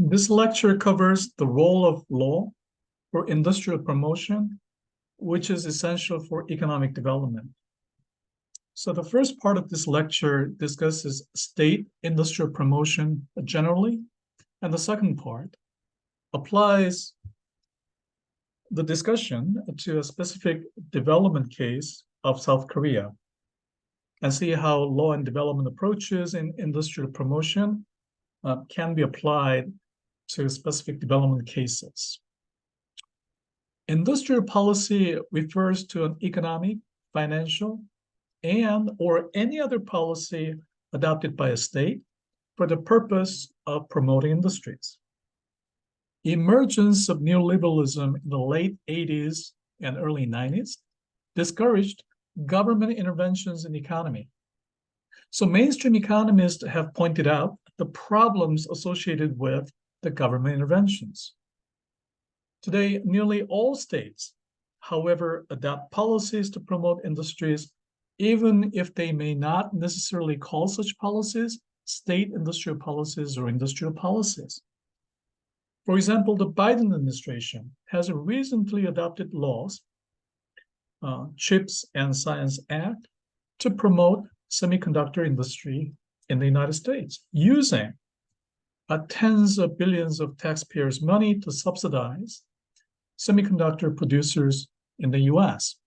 This lecture covers the role of law for industrial promotion, which is essential for economic development. So the first part of this lecture discusses state industrial promotion generally, and the second part applies the discussion to a specific development case of South Korea and see how law and development approaches in industrial promotion can be applied to specific development cases. Industrial policy refers to an economic, financial, and/or any other policy adopted by a state for the purpose of promoting industries. Emergence of neoliberalism in the late 80s and early 90s discouraged government interventions in the economy. So mainstream economists have pointed out the problems associated with the government interventions. Today, nearly all states, however, adopt policies to promote industries, even if they may not necessarily call such policies state industrial policies or industrial policies. For example, the Biden administration has recently adopted laws, CHIPS and Science Act, to promote semiconductor industry in the United States, using tens of billions of taxpayers' money to subsidize semiconductor producers in the US.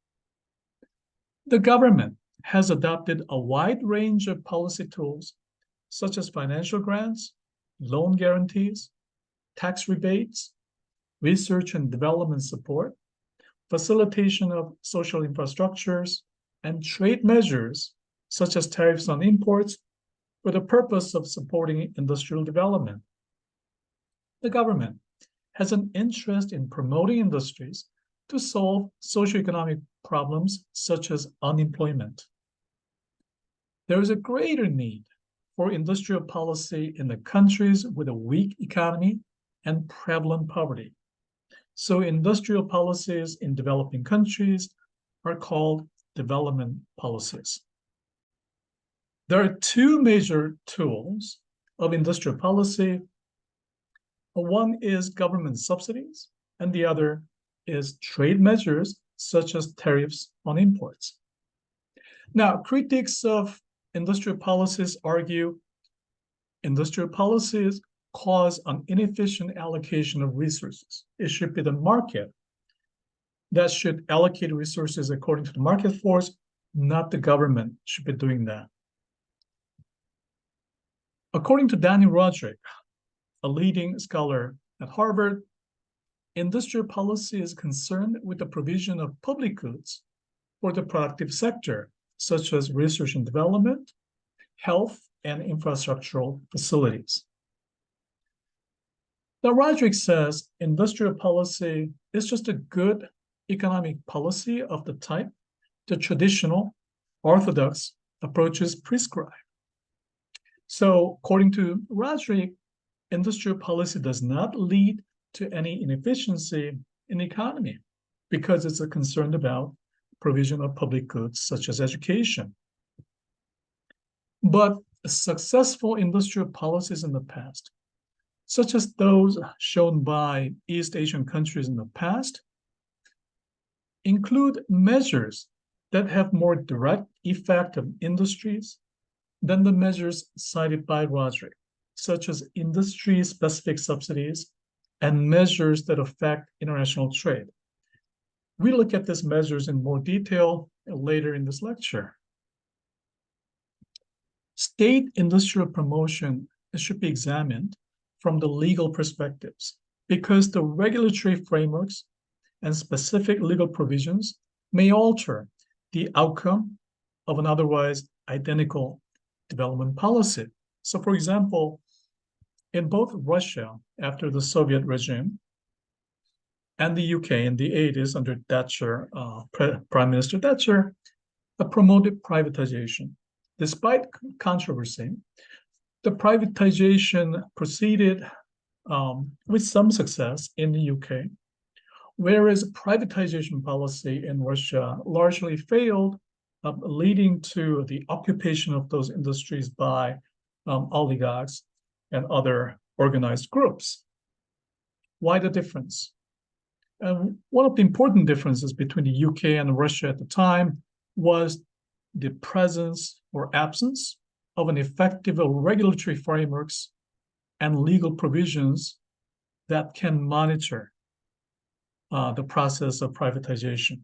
The government has adopted a wide range of policy tools, such as financial grants, loan guarantees, tax rebates, research and development support, facilitation of social infrastructures, and trade measures, such as tariffs on imports, for the purpose of supporting industrial development. The government has an interest in promoting industries to solve socioeconomic problems such as unemployment. There is a greater need for industrial policy in the countries with a weak economy and prevalent poverty. So industrial policies in developing countries are called development policies. There are two major tools of industrial policy. One is government subsidies, and the other is trade measures such as tariffs on imports. Now, critics of industrial policies argue industrial policies cause an inefficient allocation of resources. It should be the market that should allocate resources according to the market force, not the government should be doing that. According to Danny Roderick, a leading scholar at Harvard, industrial policy is concerned with the provision of public goods for the productive sector, such as research and development, health, and infrastructural facilities. Now, Roderick says industrial policy is just a good economic policy of the type the traditional orthodox approaches prescribe. So, according to Roderick, industrial policy does not lead to any inefficiency in the economy because it's concerned about provision of public goods such as education. But successful industrial policies in the past, such as those shown by East Asian countries in the past, include measures that have more direct effect on industries than the measures cited by Roderick, such as industry-specific subsidies and measures that affect international trade. We'll look at these measures in more detail later in this lecture. State industrial promotion should be examined from the legal perspectives because the regulatory frameworks and specific legal provisions may alter the outcome of an otherwise identical development policy. So, for example, in both Russia after the Soviet regime and the UK in the 80s under Thatcher, Prime Minister Thatcher, promoted privatization. Despite controversy, the privatization proceeded with some success in the UK, whereas privatization policy in Russia largely failed, leading to the occupation of those industries by oligarchs and other organized groups. Why the difference? And one of the important differences between the UK and Russia at the time was the presence or absence of an effective regulatory frameworks and legal provisions that can monitor the process of privatization.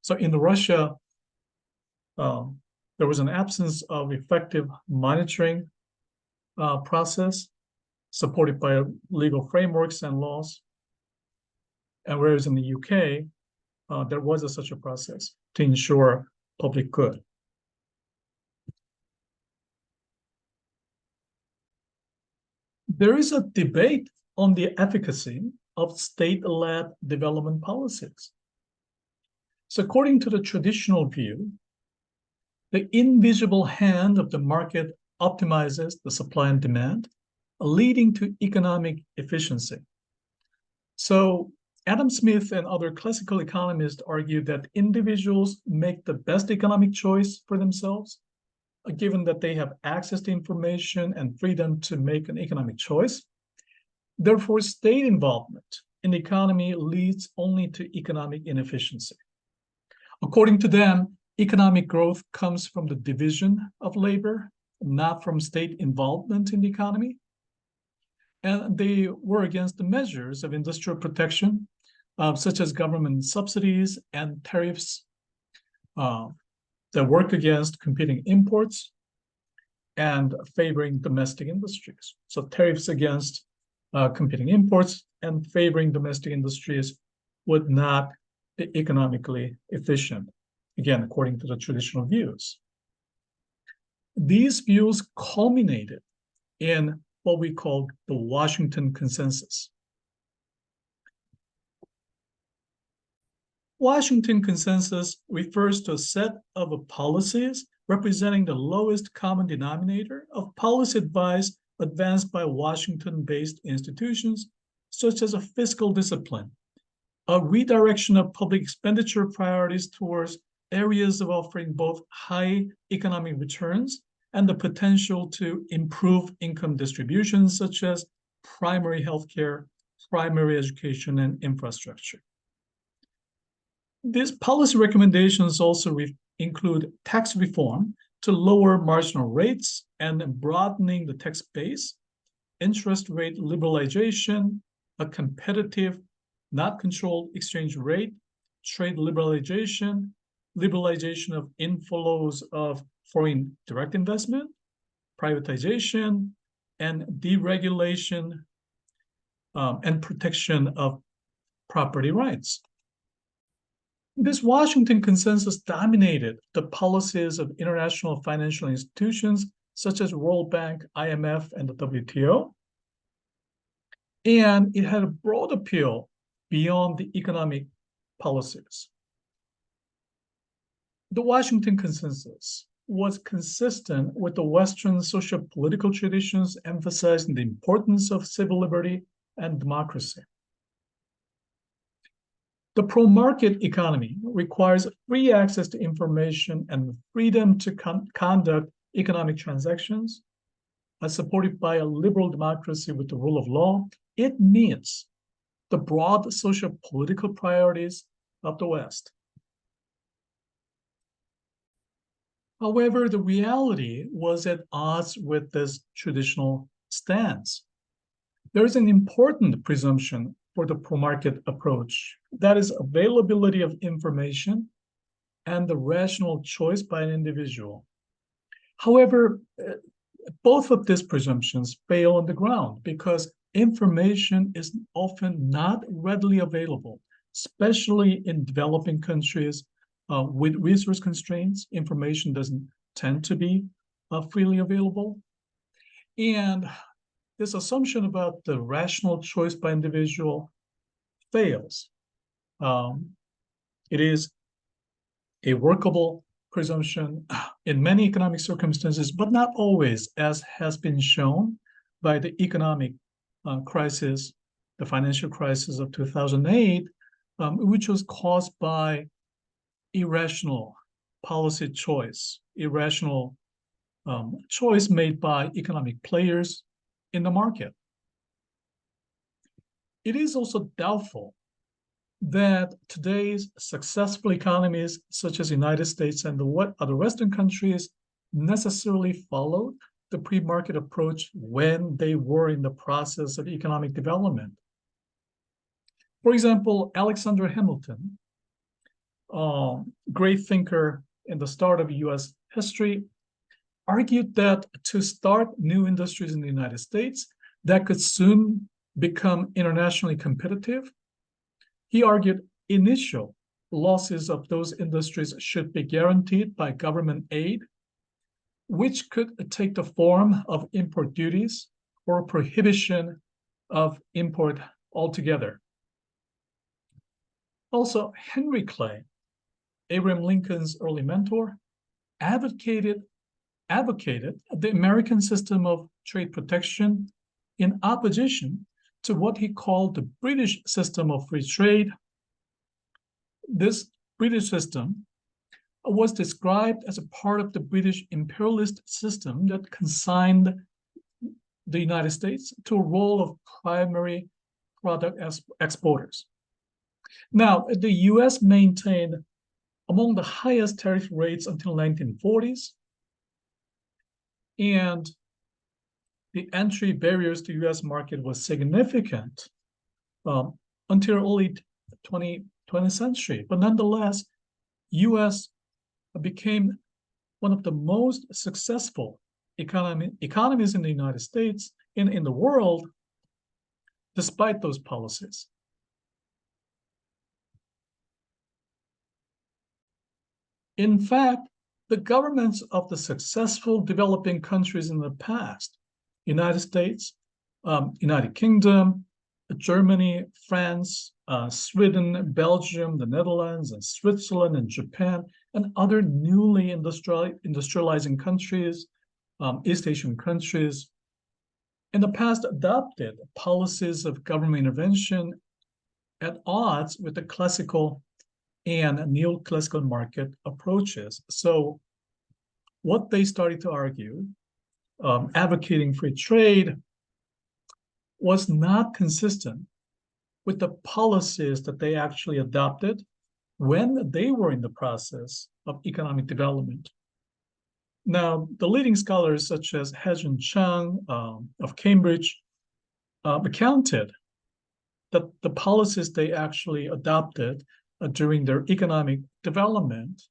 So in Russia, there was an absence of effective monitoring process supported by legal frameworks and laws. And whereas in the UK, there was such a process to ensure public good. There is a debate on the efficacy of state-led development policies. So according to the traditional view, the invisible hand of the market optimizes the supply and demand, leading to economic efficiency. So Adam Smith and other classical economists argue that individuals make the best economic choice for themselves, given that they have access to information and freedom to make an economic choice. Therefore, state involvement in the economy leads only to economic inefficiency. According to them, economic growth comes from the division of labor, not from state involvement in the economy. And they were against the measures of industrial protection, such as government subsidies and tariffs that work against competing imports and favoring domestic industries. So tariffs against competing imports and favoring domestic industries would not be economically efficient, again, according to the traditional views. These views culminated in what we call the Washington Consensus. Washington Consensus refers to a set of policies representing the lowest common denominator of policy advice advanced by Washington-based institutions, such as a fiscal discipline, a redirection of public expenditure priorities towards areas of offering both high economic returns and the potential to improve income distribution, such as primary healthcare, primary education, and infrastructure. These policy recommendations also include tax reform to lower marginal rates and broadening the tax base, interest rate liberalization, a competitive, not controlled exchange rate, trade liberalization, liberalization of inflows of foreign direct investment, privatization, and deregulation and protection of property rights. This Washington Consensus dominated the policies of international financial institutions such as World Bank, IMF, and the WTO. And it had a broad appeal beyond the economic policies. The Washington Consensus was consistent with the Western social political traditions emphasizing the importance of civil liberty and democracy. The pro-market economy requires free access to information and freedom to conduct economic transactions, supported by a liberal democracy with the rule of law. It meets the broad social political priorities of the West. However, the reality was at odds with this traditional stance. There is an important presumption for the pro-market approach, that is availability of information and the rational choice by an individual. However, both of these presumptions fail on the ground because information is often not readily available, especially in developing countries with resource constraints. Information doesn't tend to be freely available. And this assumption about the rational choice by individual fails. It is a workable presumption in many economic circumstances, but not always, as has been shown by the economic crisis, the financial crisis of 2008, which was caused by irrational policy choice, irrational choice made by economic players in the market. it is also doubtful that today's successful economies, such as the United States and the other Western countries, necessarily followed the pre-market approach when they were in the process of economic development. For example, Alexander Hamilton, great thinker in the start of US history, argued that to start new industries in the United States that could soon become internationally competitive, he argued initial losses of those industries should be guaranteed by government aid, which could take the form of import duties or prohibition of import altogether. Also, Henry Clay, Abraham Lincoln's early mentor, advocated the American system of trade protection in opposition to what he called the British system of free trade. This British system was described as a part of the British imperialist system that consigned the United States to a role of primary product exporters. Now, the US maintained among the highest tariff rates until 1940s, and the entry barriers to US market was significant until early 20th century. But nonetheless, US became one of the most successful economies in the United States and in the world, despite those policies. In fact, the governments of the successful developing countries in the past, United States, United Kingdom, Germany, France, Sweden, Belgium, the Netherlands, and Switzerland, and Japan, and other newly industrializing countries, East Asian countries, in the past adopted policies of government intervention at odds with the classical and neoclassical market approaches. So what they started to argue, advocating free trade, was not consistent with the policies that they actually adopted when they were in the process of economic development. Now, the leading scholars such as Hejun Chung of Cambridge accounted that the policies they actually adopted during their economic development,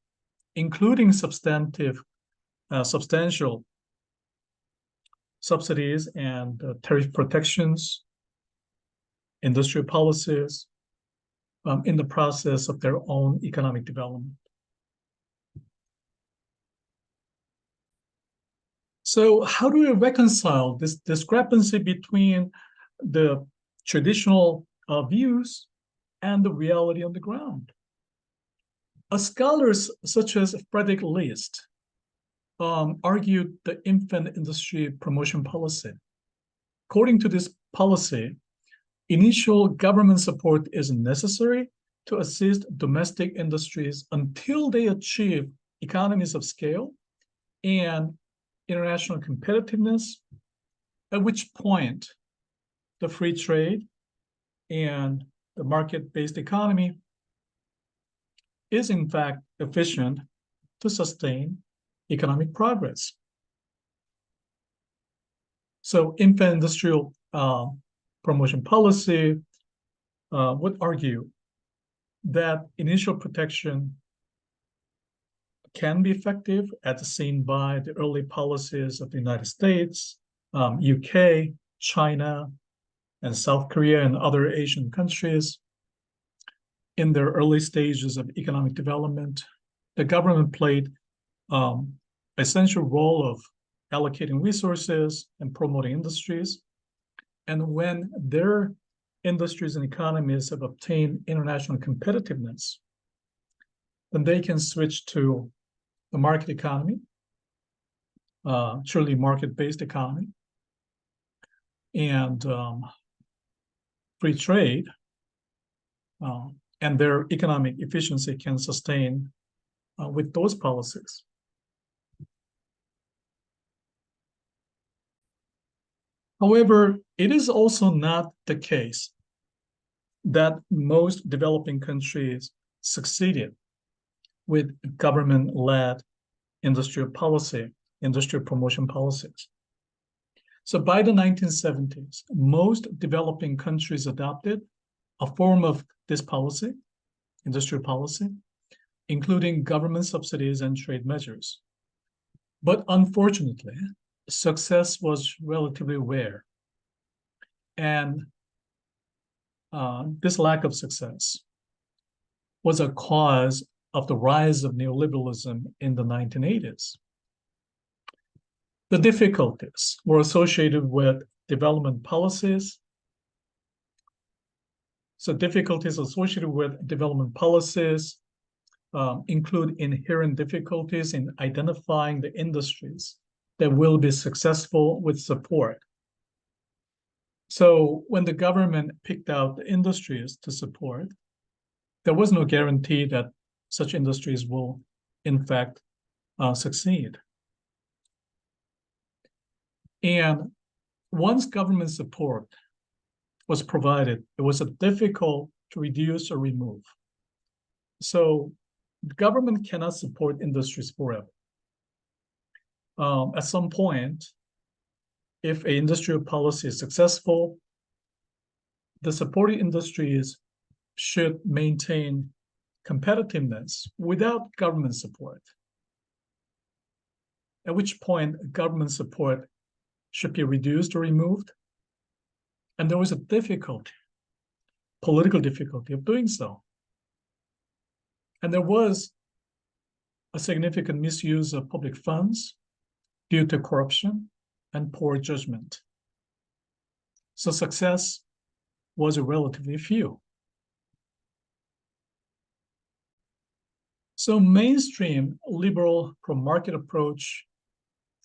including substantial subsidies and tariff protections, industrial policies, in the process of their own economic development. So how do we reconcile this discrepancy between the traditional views and the reality on the ground? Scholars such as Frederick List argued the infant industry promotion policy. According to this policy, initial government support is necessary to assist domestic industries until they achieve economies of scale and international competitiveness, at which point the free trade and the market-based economy is in fact efficient to sustain economic progress. So infant industrial promotion policy would argue that initial protection can be effective, as seen by the early policies of the United States, UK, China, and South Korea and other Asian countries. In their early stages of economic development, the government played an essential role of allocating resources and promoting industries. And when their industries and economies have obtained international competitiveness, then they can switch to the market economy, truly market-based economy, and free trade, and their economic efficiency can sustain with those policies. However, it is also not the case that most developing countries succeeded with government-led industrial policy, industrial promotion policies. So by the 1970s, most developing countries adopted a form of this policy, industrial policy, including government subsidies and trade measures. But unfortunately, success was relatively rare. And this lack of success was a cause of the rise of neoliberalism in the 1980s. The difficulties were associated with development policies. So difficulties associated with development policies include inherent difficulties in identifying the industries that will be successful with support. So when the government picked out the industries to support, there was no guarantee that such industries will, in fact, succeed. And once government support was provided, it was difficult to reduce or remove. So the government cannot support industries forever. At some point, if an industrial policy is successful, the supported industries should maintain competitiveness without government support, at which point government support should be reduced or removed. And there was a difficulty, political difficulty of doing so. And there was a significant misuse of public funds due to corruption and poor judgment. So success was relatively few. So mainstream liberal pro-market approach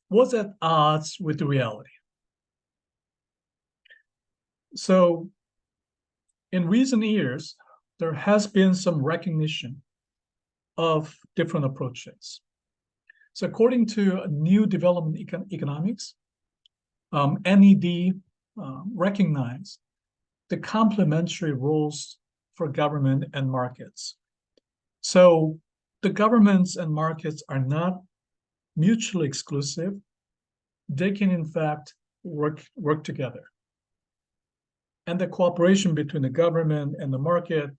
was at odds with the reality. So in recent years, there has been some recognition of different approaches. So according to New Development Economics, NED recognized the complementary roles for government and markets. So the governments and markets are not mutually exclusive. They can, in fact, work together. And the cooperation between the government and the market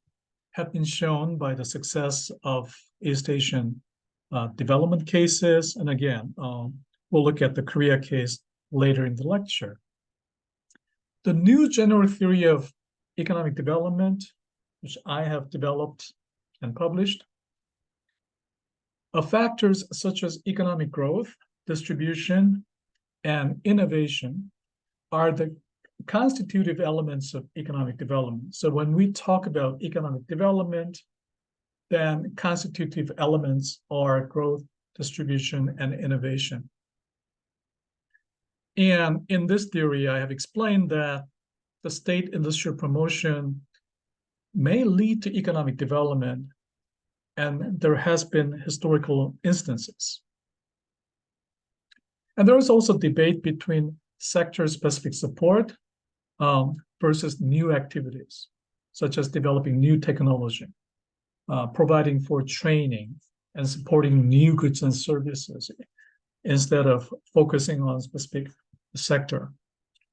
have been shown by the success of East Asian development cases. And again, we'll look at the Korea case later in the lecture. The new general theory of economic development, which I have developed and published, factors such as economic growth, distribution, and innovation are the constitutive elements of economic development. So when we talk about economic development, then constitutive elements are growth, distribution, and innovation. And in this theory, I have explained that the state industrial promotion may lead to economic development, and there has been historical instances. And there is also debate between sector-specific support versus new activities, such as developing new technology, providing for training and supporting new goods and services instead of focusing on a specific sector.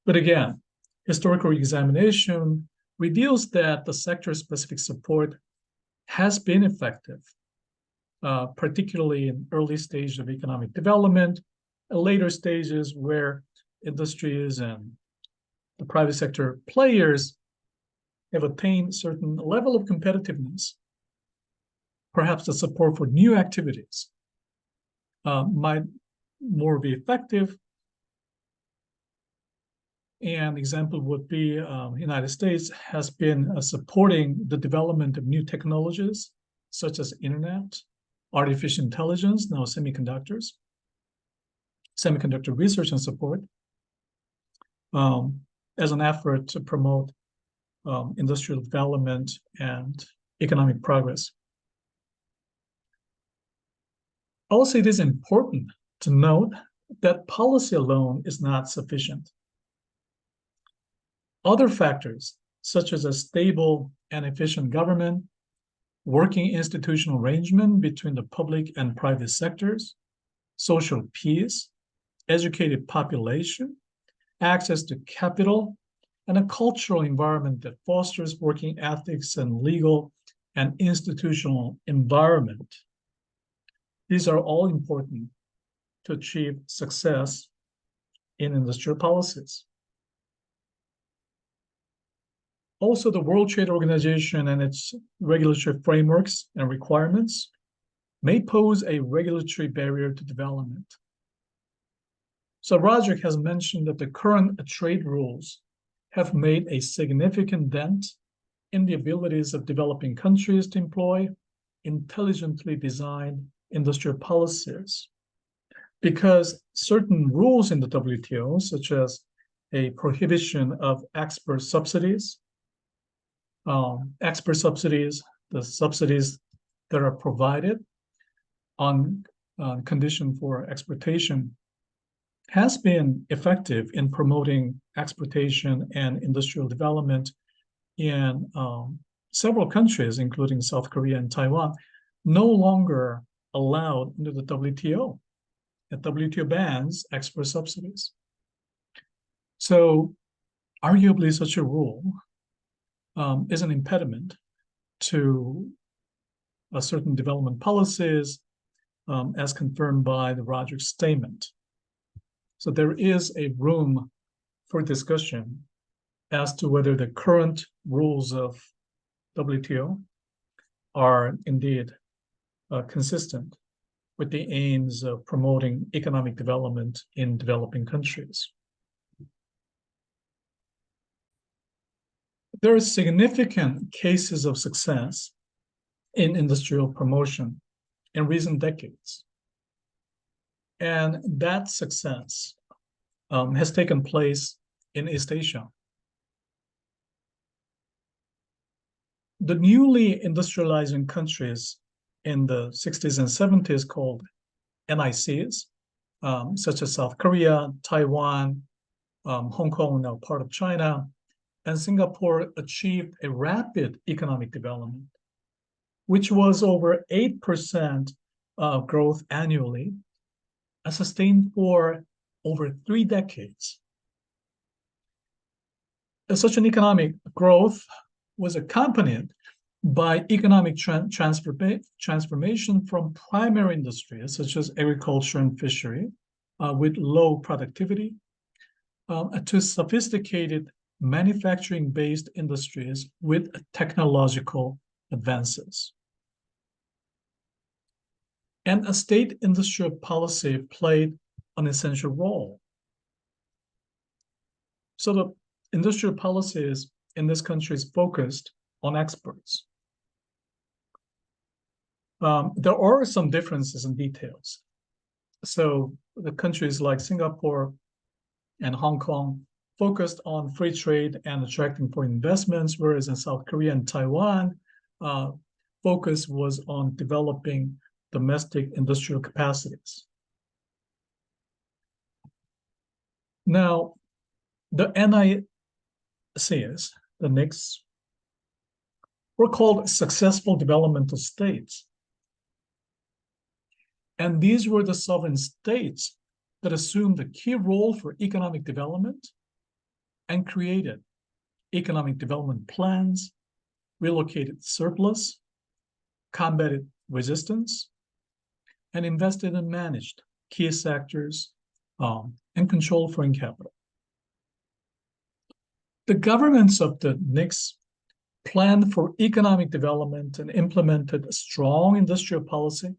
But again, historical examination reveals that the sector-specific support has been effective, particularly in early stages of economic development, and later stages where industries and the private sector players have attained certain level of competitiveness. Perhaps the support for new activities might more be effective. An example would be the United States has been supporting the development of new technologies, such as internet, artificial intelligence, now semiconductor research and support, as an effort to promote industrial development and economic progress. Also, it is important to note that policy alone is not sufficient. Other factors, such as a stable and efficient government, working institutional arrangement between the public and private sectors, social peace, educated population, access to capital, and a cultural environment that fosters working ethics and legal and institutional environment. These are all important to achieve success in industrial policies. Also, the World Trade Organization and its regulatory frameworks and requirements may pose a regulatory barrier to development. So Roderick has mentioned that the current trade rules have made a significant dent in the abilities of developing countries to employ intelligently designed industrial policies, because certain rules in the WTO, such as a prohibition of export subsidies, the subsidies that are provided on condition for exportation, has been effective in promoting exportation and industrial development in several countries, including South Korea and Taiwan, no longer allowed under the WTO. The WTO bans export subsidies. So arguably such a rule is an impediment to certain development policies as confirmed by the Roderick statement. So there is a room for discussion as to whether the current rules of WTO are indeed consistent with the aims of promoting economic development in developing countries. There are significant cases of success in industrial promotion in recent decades. And that success has taken place in East Asia. The newly industrializing countries in the 60s and 70s called NICs, such as South Korea, Taiwan, Hong Kong, now part of China, and Singapore achieved a rapid economic development, which was over 8% growth annually, sustained for over 3 decades. Such an economic growth was accompanied by economic transformation from primary industries such as agriculture and fishery with low productivity to sophisticated manufacturing-based industries with technological advances. And a state industrial policy played an essential role. So the industrial policies in this country is focused on exports. There are some differences in details. So the countries like Singapore and Hong Kong focused on free trade and attracting foreign investments, whereas in South Korea and Taiwan, focus was on developing domestic industrial capacities. Now, the NICs, the NICs, were called successful developmental states. And these were the sovereign states that assumed a key role for economic development and created economic development plans, relocated surplus, combated resistance, and invested and managed key sectors and controlled foreign capital. The governments of the NICs planned for economic development and implemented a strong industrial policy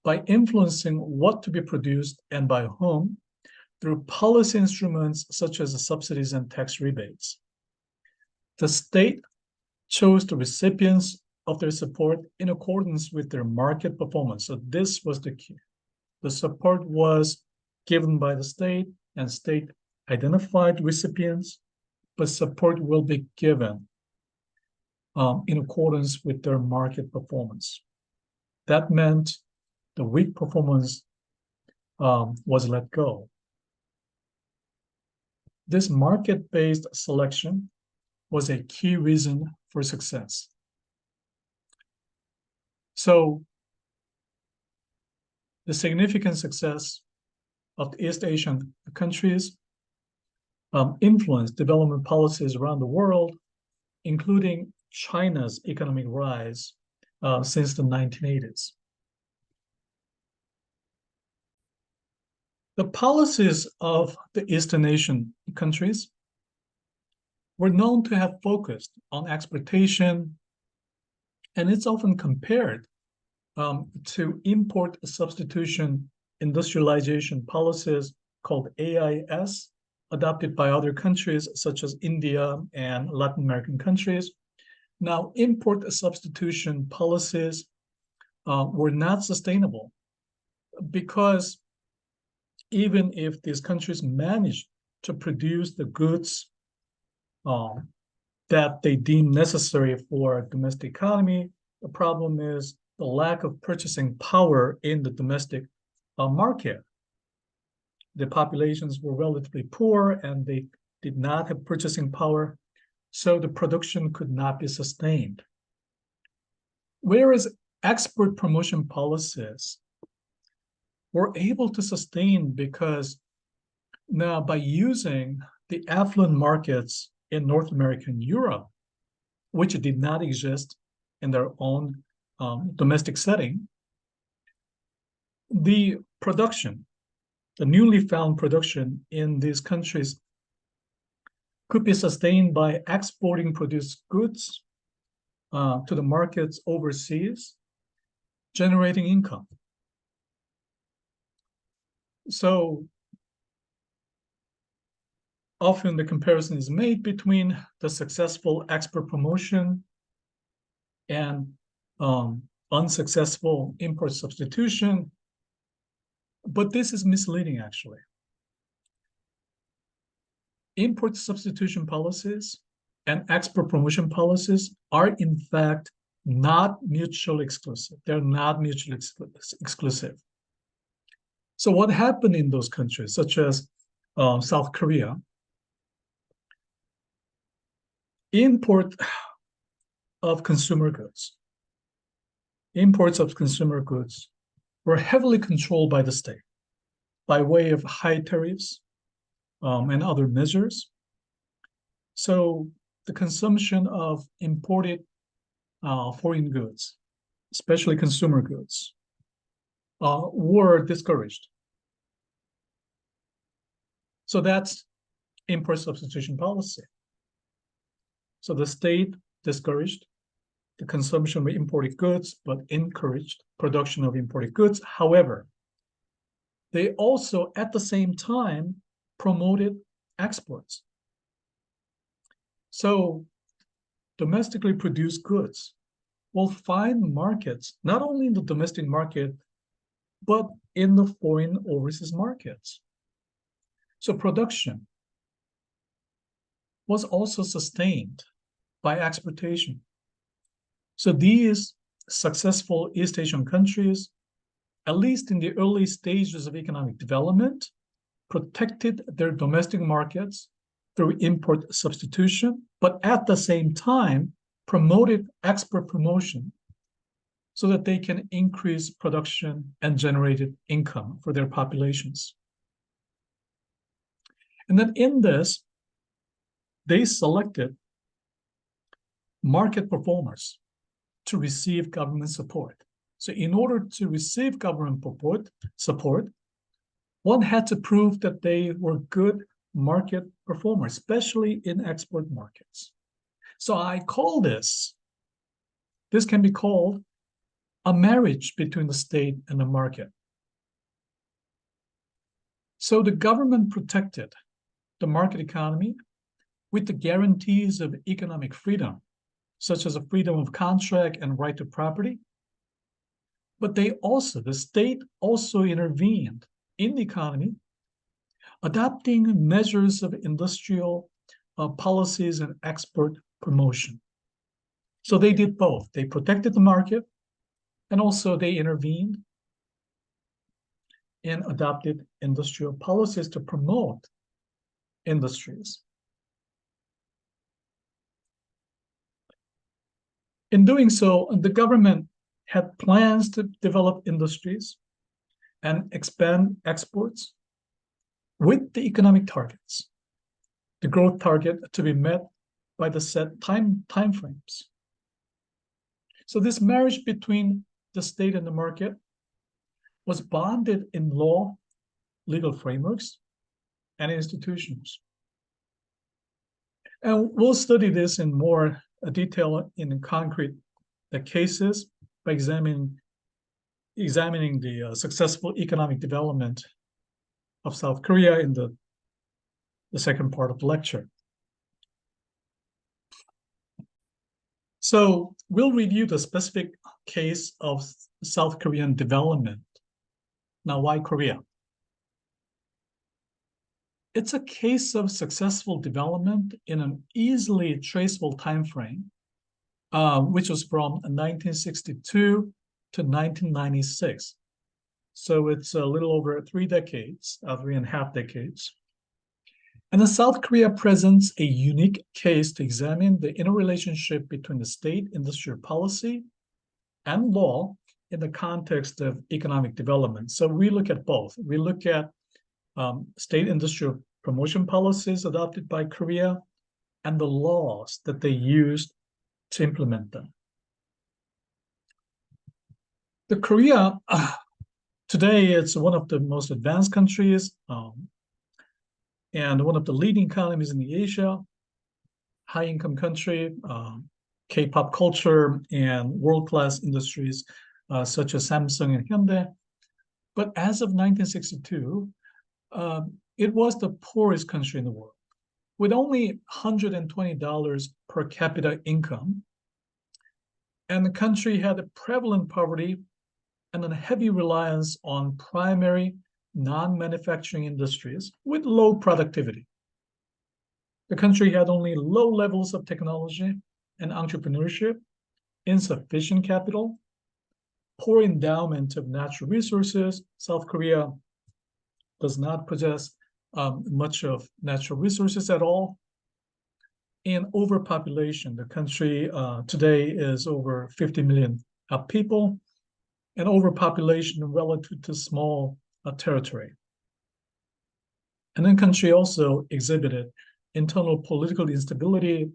by influencing what to be produced and by whom through policy instruments such as the subsidies and tax rebates. The state chose the recipients of their support in accordance with their market performance. So this was the key. The support was given by the state, and state identified recipients, but support will be given in accordance with their market performance. That meant the weak performance was let go. This market-based selection was a key reason for success. So the significant success of the East Asian countries influenced development policies around the world, including China's economic rise since the 1980s. The policies of the Eastern Asian countries were known to have focused on exportation, and it's often compared to import substitution industrialization policies called AIS, adopted by other countries such as India and Latin American countries. Now, import substitution policies were not sustainable because even if these countries managed to produce the goods that they deem necessary for domestic economy, the problem is the lack of purchasing power in the domestic market. The populations were relatively poor and they did not have purchasing power, so the production could not be sustained. Whereas export promotion policies were able to sustain because now by using the affluent markets in North America and Europe, which did not exist in their own domestic setting, the production, the newly found production in these countries could be sustained by exporting produced goods to the markets overseas, generating income. So often the comparison is made between the successful export promotion and unsuccessful import substitution, but this is misleading actually. Import substitution policies and export promotion policies are in fact not mutually exclusive. They're not mutually exclusive. So what happened in those countries, such as South Korea, imports of consumer goods were heavily controlled by the state by way of high tariffs and other measures. So the consumption of imported foreign goods, especially consumer goods, were discouraged. So that's import substitution policy. So the state discouraged the consumption of imported goods, but encouraged production of imported goods. However, they also at the same time promoted exports. So domestically produced goods will find markets, not only in the domestic market, but in the foreign overseas markets. So production was also sustained by exportation. So these successful East Asian countries, at least in the early stages of economic development, protected their domestic markets through import substitution, but at the same time promoted export promotion so that they can increase production and generated income for their populations. And then in this, they selected market performers to receive government support. So in order to receive government support, one had to prove that they were good market performers, especially in export markets. So I call this can be called a marriage between the state and the market. So the government protected the market economy with the guarantees of economic freedom, such as a freedom of contract and right to property. But the state also intervened in the economy, adopting measures of industrial policies and export promotion. So they did both. They protected the market, and also they intervened and adopted industrial policies to promote industries. In doing so, the government had plans to develop industries and expand exports with the economic targets, the growth target to be met by the set time frames. So this marriage between the state and the market was bonded in law, legal frameworks, and institutions. And we'll study this in more detail in concrete cases by examining the successful economic development of South Korea in the second part of the lecture. So we'll review the specific case of South Korean development. Now, why Korea? It's a case of successful development in an easily traceable time frame, which was from 1962 to 1996. So it's a little over 3 decades, 3.5 decades. And then South Korea presents a unique case to examine the interrelationship between the state industrial policy and law in the context of economic development. So we look at both. We look at state industrial promotion policies adopted by Korea and the laws that they used to implement them. The Korea, today, it's one of the most advanced countries and one of the leading economies in the Asia, high-income country, K-pop culture, and world-class industries such as Samsung and Hyundai. But as of 1962, it was the poorest country in the world, with only $120 per capita income. And the country had a prevalent poverty and a heavy reliance on primary non-manufacturing industries with low productivity. The country had only low levels of technology and entrepreneurship, insufficient capital, poor endowment of natural resources. South Korea does not possess much of natural resources at all, and overpopulation. The country today is over 50 million people, and overpopulation relative to small territory. And the country also exhibited internal political instability,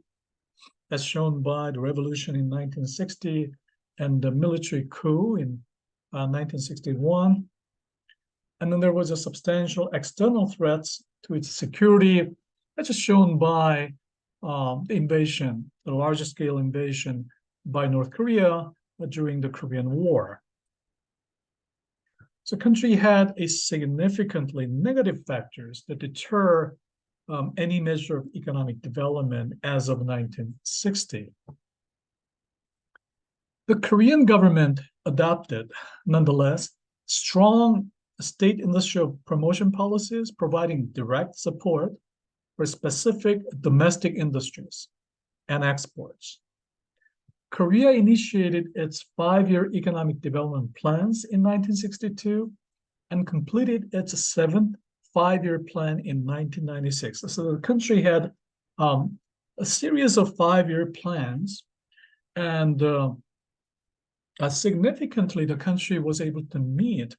as shown by the revolution in 1960 and the military coup in 1961. And then there was a substantial external threats to its security, as is shown by the invasion, the largest scale invasion by North Korea during the Korean War. So the country had a significantly negative factors that deter any measure of economic development as of 1960. The Korean government adopted, nonetheless, strong state industrial promotion policies providing direct support for specific domestic industries and exports. Korea initiated its 5-year economic development plans in 1962 and completed its 7th 5-year plan in 1996. So the country had a series of 5-year plans, and significantly, the country was able to meet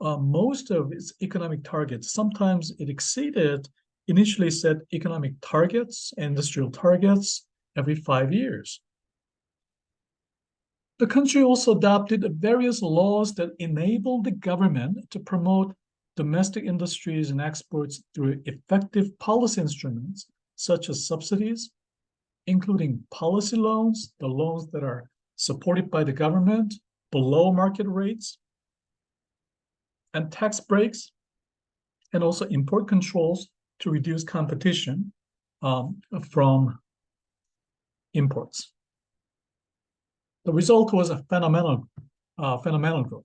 most of its economic targets. Sometimes it exceeded initially set economic targets, industrial targets, every 5 years. The country also adopted various laws that enabled the government to promote domestic industries and exports through effective policy instruments, such as subsidies, including policy loans, the loans that are supported by the government below market rates, and tax breaks, and also import controls to reduce competition from imports. The result was a phenomenal growth,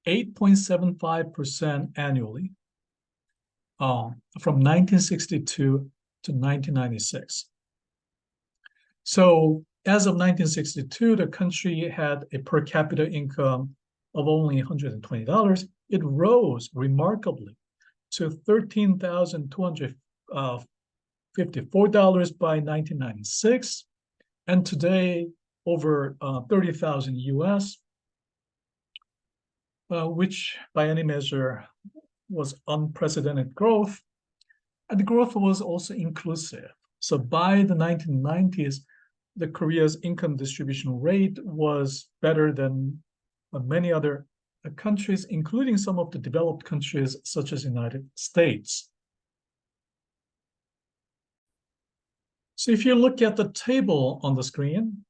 8.75% annually from 1962 to 1996. So as of 1962, the country had a per capita income of only $120. It rose remarkably to $13,254 by 1996. and today over 30,000 US, which by any measure was unprecedented growth. And the growth was also inclusive. So by the 1990s, the Korea's income distribution rate was better than many other countries, including some of the developed countries such as the United States. So if you look at the table on the screen,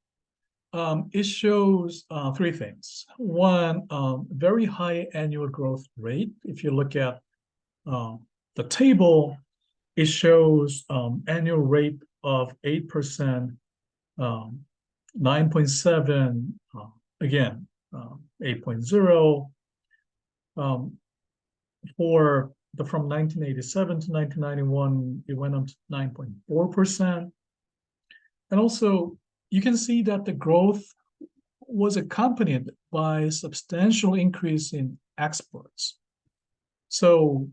it shows three things. One, very high annual growth rate. If you look at the table, it shows annual rate of 8%, 9.7, again, 8.0. From 1987 to 1991, it went up to 9.4%. And also, you can see that the growth was accompanied by a substantial increase in exports. So,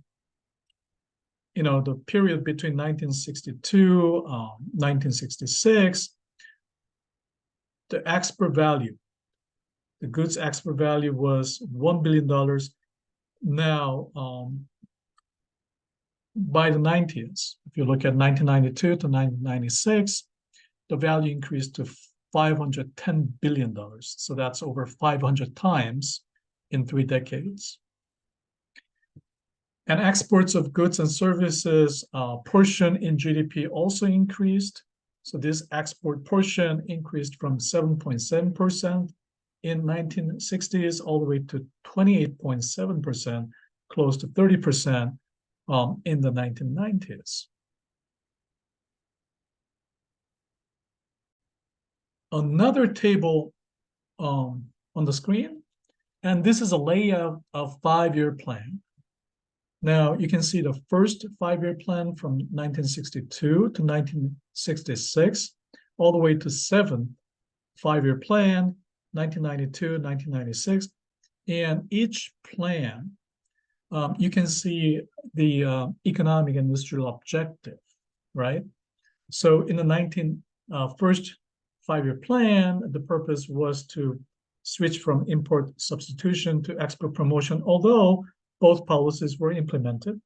the period between 1962, 1966, the export value, the goods export value was $1 billion. Now, by the 90s, if you look at 1992 to 1996, the value increased to $510 billion. So that's over 500 times in 3 decades. And exports of goods and services portion in GDP also increased. So this export portion increased from 7.7% in 1960s all the way to 28.7%, close to 30% in the 1990s. Another table on the screen, and this is a layout of 5-year plan. Now you can see the first 5-year plan from 1962 to 1966, all the way to 7th 5-year plan, 1992, 1996, and each plan, you can see the economic and industrial objective, right? So in the first 5-year plan, the purpose was to switch from import substitution to export promotion, although both policies were implemented.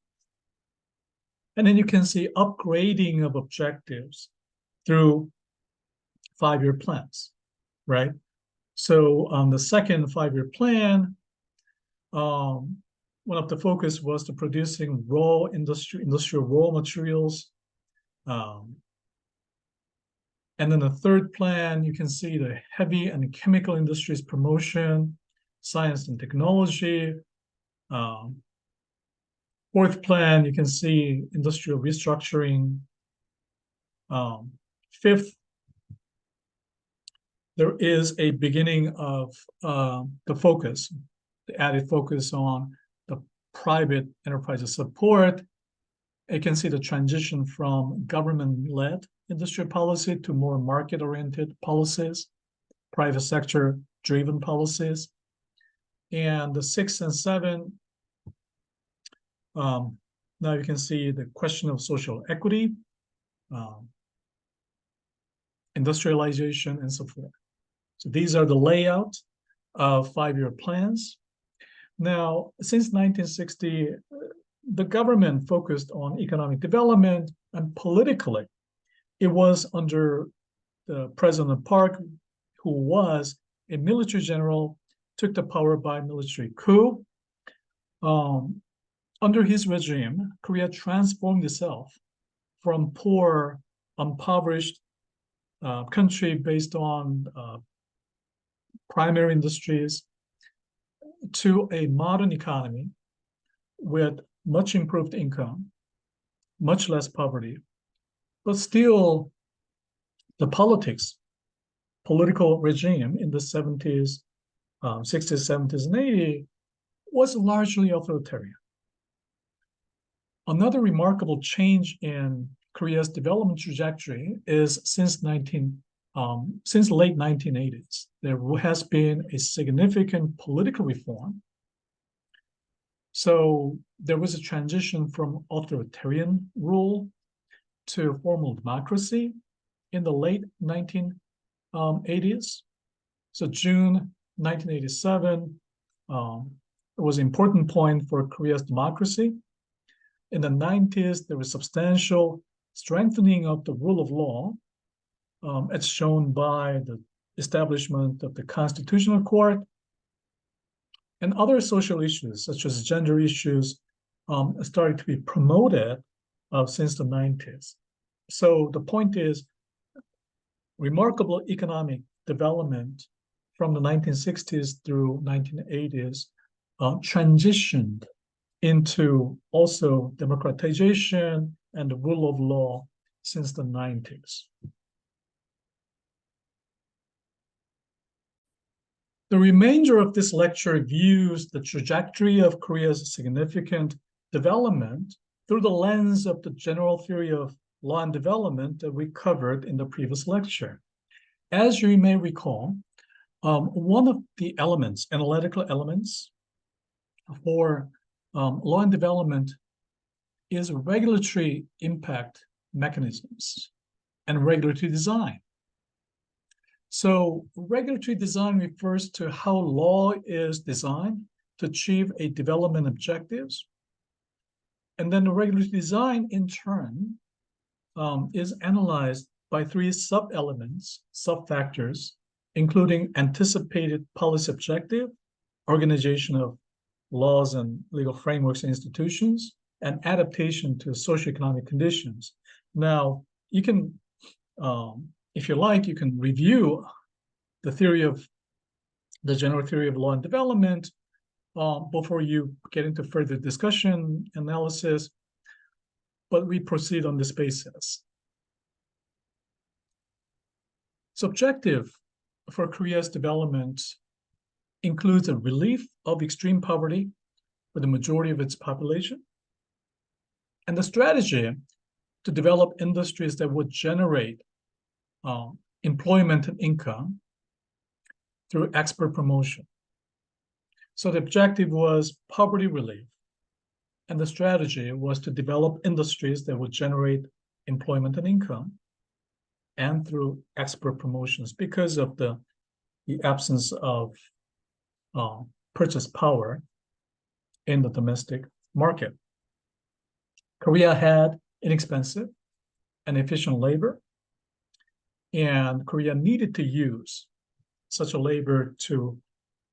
And then you can see upgrading of objectives through 5-year plans, right? So on the second 5-year plan, one of the focus was to producing raw industrial raw materials. And then the third plan, you can see the heavy and chemical industries promotion, science and technology. Fourth plan, you can see industrial restructuring. Fifth, there is a beginning of the focus, the added focus on the private enterprises support. You can see the transition from government-led industrial policy to more market-oriented policies, private sector-driven policies. And the 6th and 7th, now you can see the question of social equity, industrialization, and so forth. So these are the layout of 5-year plans. Now, since 1960, the government focused on economic development, and politically, it was under the President Park, who was a military general, took the power by military coup. Under his regime, Korea transformed itself from poor, impoverished country based on primary industries to a modern economy with much improved income, much less poverty, but still the political regime in the 70s, 60s, 70s, and 80s was largely authoritarian. Another remarkable change in Korea's development trajectory is since late 1980s, there has been a significant political reform. So there was a transition from authoritarian rule to formal democracy in the late 1980s 80s. So June 1987 was an important point for Korea's democracy. In the 90s, there was substantial strengthening of the rule of law, as shown by the establishment of the Constitutional Court, and other social issues, such as gender issues, started to be promoted since the 90s. So the point is, remarkable economic development from the 1960s through 1980s transitioned into also democratization and the rule of law since the 90s. The remainder of this lecture views the trajectory of Korea's significant development through the lens of the general theory of law and development that we covered in the previous lecture. As you may recall, one of the elements, analytical elements for law and development is regulatory impact mechanisms and regulatory design. So regulatory design refers to how law is designed to achieve a development objectives. And then the regulatory design, in turn, is analyzed by three sub-elements, sub-factors, including anticipated policy objective, organization of laws and legal frameworks and institutions, and adaptation to socioeconomic conditions. Now, you can, if you like, you can review the general theory of law and development before you get into further discussion, analysis, but we proceed on this basis. So objective for Korea's development includes a relief of extreme poverty for the majority of its population, and the strategy to develop industries that would generate employment and income through export promotion. So the objective was poverty relief, and the strategy was to develop industries that would generate employment and income, and through export promotions because of the absence of purchase power in the domestic market. Korea had inexpensive and efficient labor, and Korea needed to use such a labor to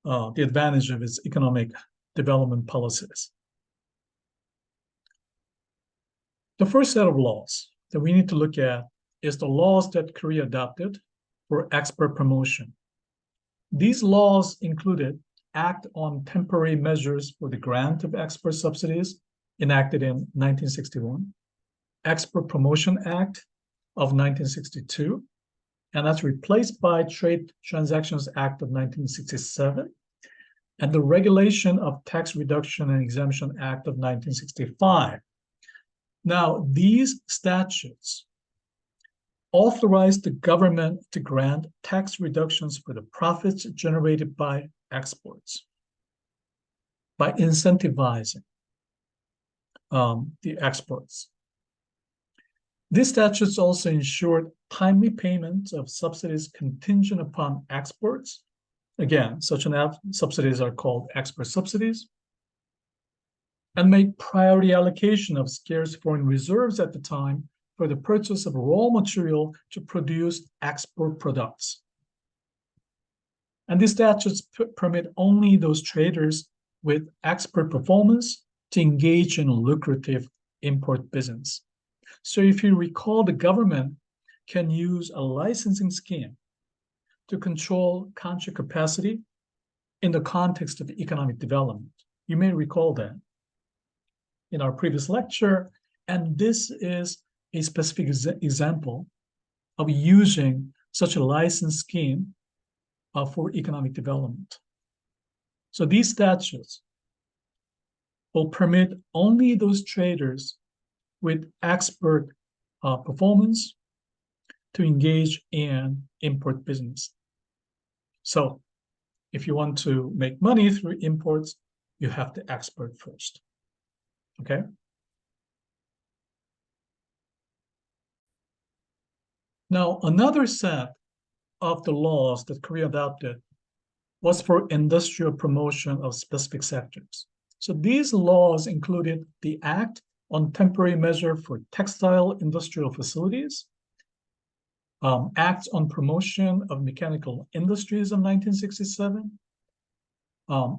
the advantage of its economic development policies. The first set of laws that we need to look at is the laws that Korea adopted for export promotion. These laws included Act on Temporary Measures for the Grant of Export Subsidies, enacted in 1961, Export Promotion Act of 1962, and that's replaced by Trade Transactions Act of 1967, and the Regulation of Tax Reduction and Exemption Act of 1965. Now, these statutes authorized the government to grant tax reductions for the profits generated by exports by incentivizing the exports. These statutes also ensured timely payment of subsidies contingent upon exports. Again, such subsidies are called export subsidies, and made priority allocation of scarce foreign reserves at the time for the purchase of raw material to produce export products. And these statutes permit only those traders with export performance to engage in lucrative import business. So if you recall, the government can use a licensing scheme to control country capacity in the context of economic development. You may recall that in our previous lecture, and this is a specific example of using such a license scheme for economic development. So these statutes will permit only those traders with export performance to engage in import business. So if you want to make money through imports, you have to export first. Okay? Now, another set of the laws that Korea adopted was for industrial promotion of specific sectors. So these laws included the Act on Temporary Measure for Textile Industrial Facilities, Acts on Promotion of Mechanical Industries of 1967,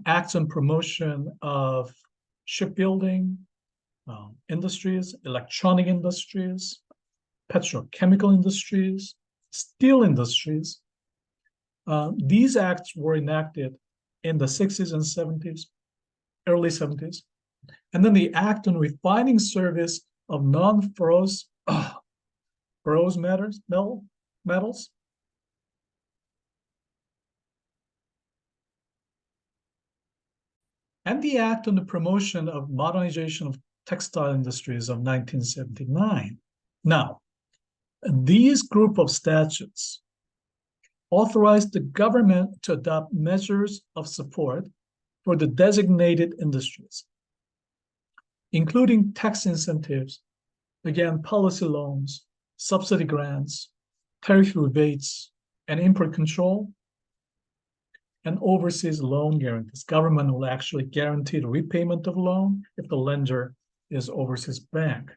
Acts on Promotion of Shipbuilding Industries, Electronic Industries, Petrochemical Industries, Steel Industries. These acts were enacted in the 60s and 70s, early 70s. And then the Act on Refining Service of Non-Ferrous metals. And the Act on the Promotion of Modernization of Textile Industries of 1979. Now, these group of statutes authorized the government to adopt measures of support for the designated industries, including tax incentives, again, policy loans, subsidy grants, tariff rebates, and import control, and overseas loan guarantees. Government will actually guarantee the repayment of loan if the lender is overseas bank.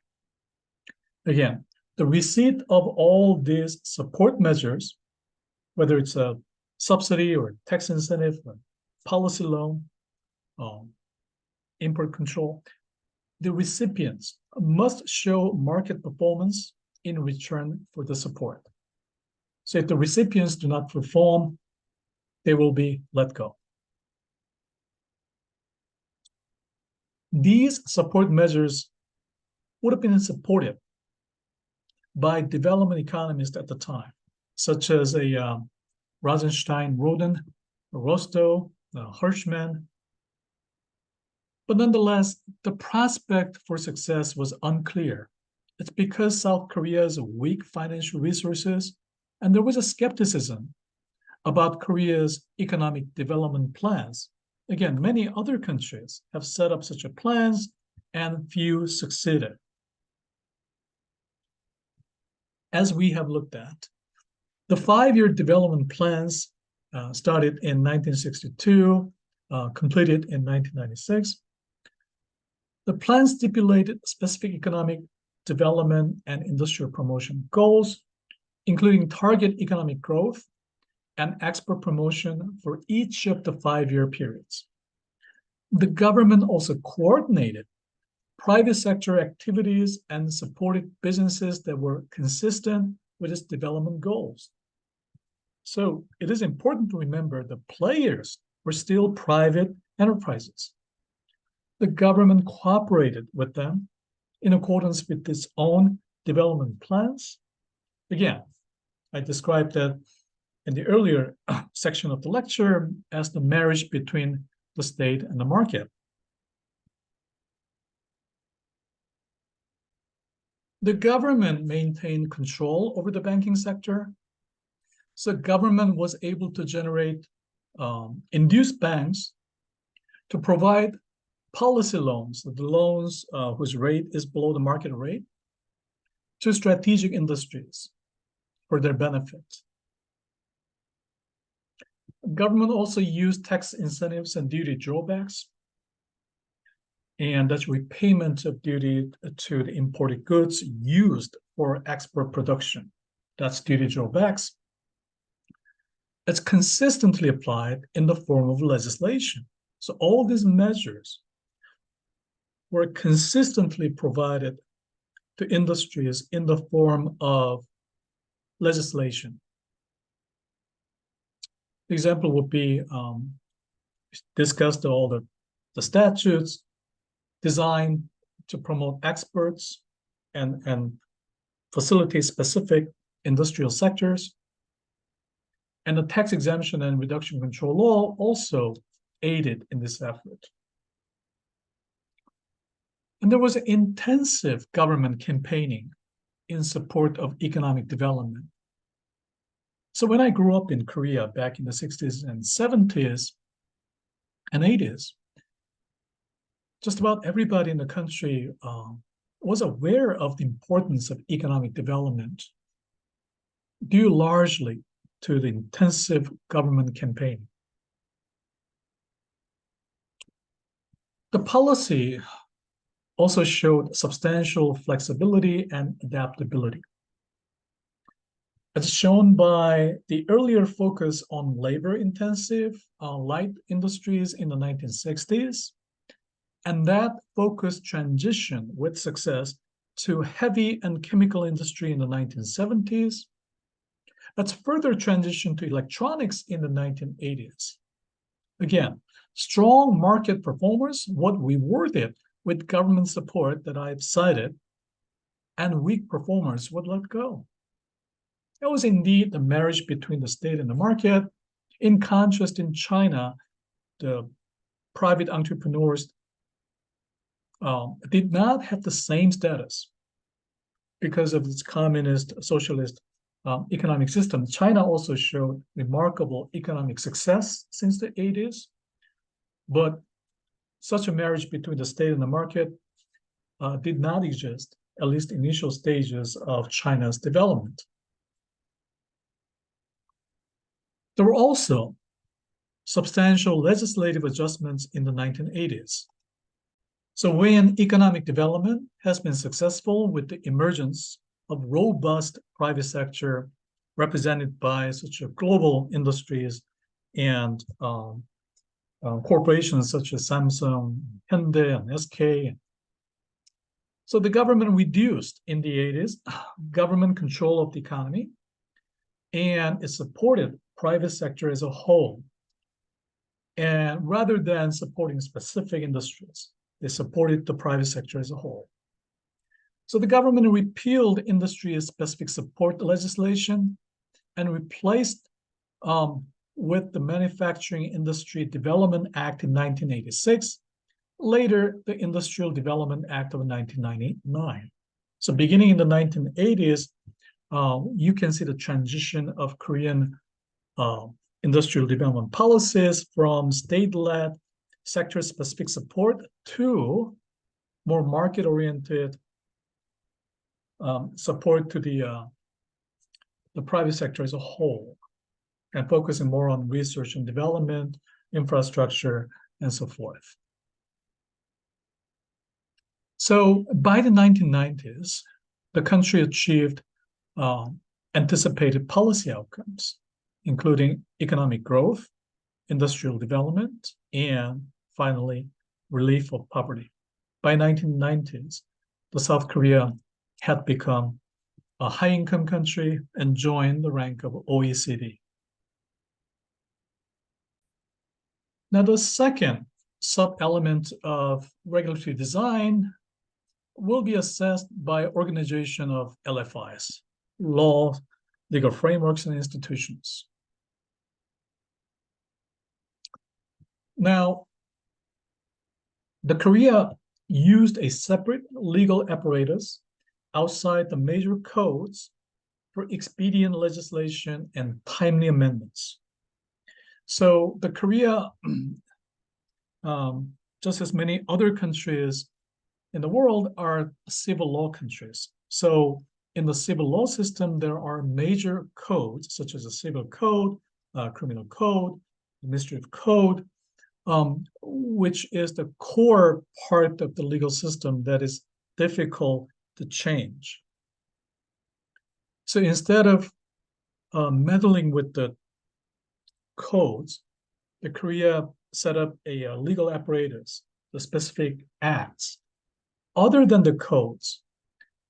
Again, the receipt of all these support measures, whether it's a subsidy or tax incentive, or policy loan, import control, the recipients must show market performance in return for the support. So if the recipients do not perform, they will be let go. These support measures would have been supported by development economists at the time, such as Rosenstein, Roden, Rostow, Hirschman. But nonetheless, the prospect for success was unclear. It's because South Korea's weak financial resources, and there was a skepticism about Korea's economic development plans. Again, many other countries have set up such plans, and few succeeded. As we have looked at, the 5-year development plans started in 1962, completed in 1996. The plan stipulated specific economic development and industrial promotion goals, including target economic growth and export promotion for each of the 5-year periods. The government also coordinated private sector activities and supported businesses that were consistent with its development goals. So it is important to remember the players were still private enterprises. The government cooperated with them in accordance with its own development plans. Again, I described that in the earlier section of the lecture as the marriage between the state and the market. The government maintained control over the banking sector. So government was able to generate, induce banks to provide policy loans, the loans whose rate is below the market rate, to strategic industries for their benefit. Government also used tax incentives and duty drawbacks, and that's repayment of duty to the imported goods used for export production. That's duty drawbacks. It's consistently applied in the form of legislation. So all these measures were consistently provided to industries in the form of legislation. The example would be discussed all the statutes designed to promote exports and facilitate specific industrial sectors. And the tax exemption and reduction control law also aided in this effort. And there was intensive government campaigning in support of economic development. So when I grew up in Korea back in the 60s and 70s and 80s, just about everybody in the country was aware of the importance of economic development, due largely to the intensive government campaign. The policy also showed substantial flexibility and adaptability. As shown by the earlier focus on labor-intensive light industries in the 1960s, and that focus transition with success to heavy and chemical industry in the 1970s. That's further transition to electronics in the 1980s. Again, strong market performers would reward it with government support that I've cited, and weak performers would let go. It was indeed the marriage between the state and the market. In contrast, in China, the private entrepreneurs did not have the same status because of its communist, socialist economic system. China also showed remarkable economic success since the 80s, but such a marriage between the state and the market did not exist, at least initial stages of China's development. There were also substantial legislative adjustments in the 1980s. So when economic development has been successful with the emergence of robust private sector represented by such a global industries and corporations such as Samsung, Hyundai, and SK. So the government reduced in the 80s government control of the economy, and it supported private sector as a whole. And rather than supporting specific industries, they supported the private sector as a whole. So the government repealed industry-specific support legislation and replaced with the Manufacturing Industry Development Act in 1986, later the Industrial Development Act of 1999. So beginning in the 1980s, you can see the transition of Korean industrial development policies from state-led sector-specific support to more market-oriented support to the private sector as a whole, and focusing more on research and development, infrastructure, and so forth. So by the 1990s, the country achieved anticipated policy outcomes, including economic growth, industrial development, and finally, relief of poverty. By 1990s, the South Korea had become a high-income country and joined the rank of OECD. Now, the second sub-element of regulatory design will be assessed by organization of LFIs, law, legal frameworks, and institutions. Now, the Korea used a separate legal apparatus outside the major codes for expedient legislation and timely amendments. So the Korea, just as many other countries in the world, are civil law countries. So in the civil law system, there are major codes, such as the civil code, criminal code, administrative code, which is the core part of the legal system that is difficult to change. So instead of meddling with the codes, the Korea set up a legal apparatus, the specific acts, other than the codes,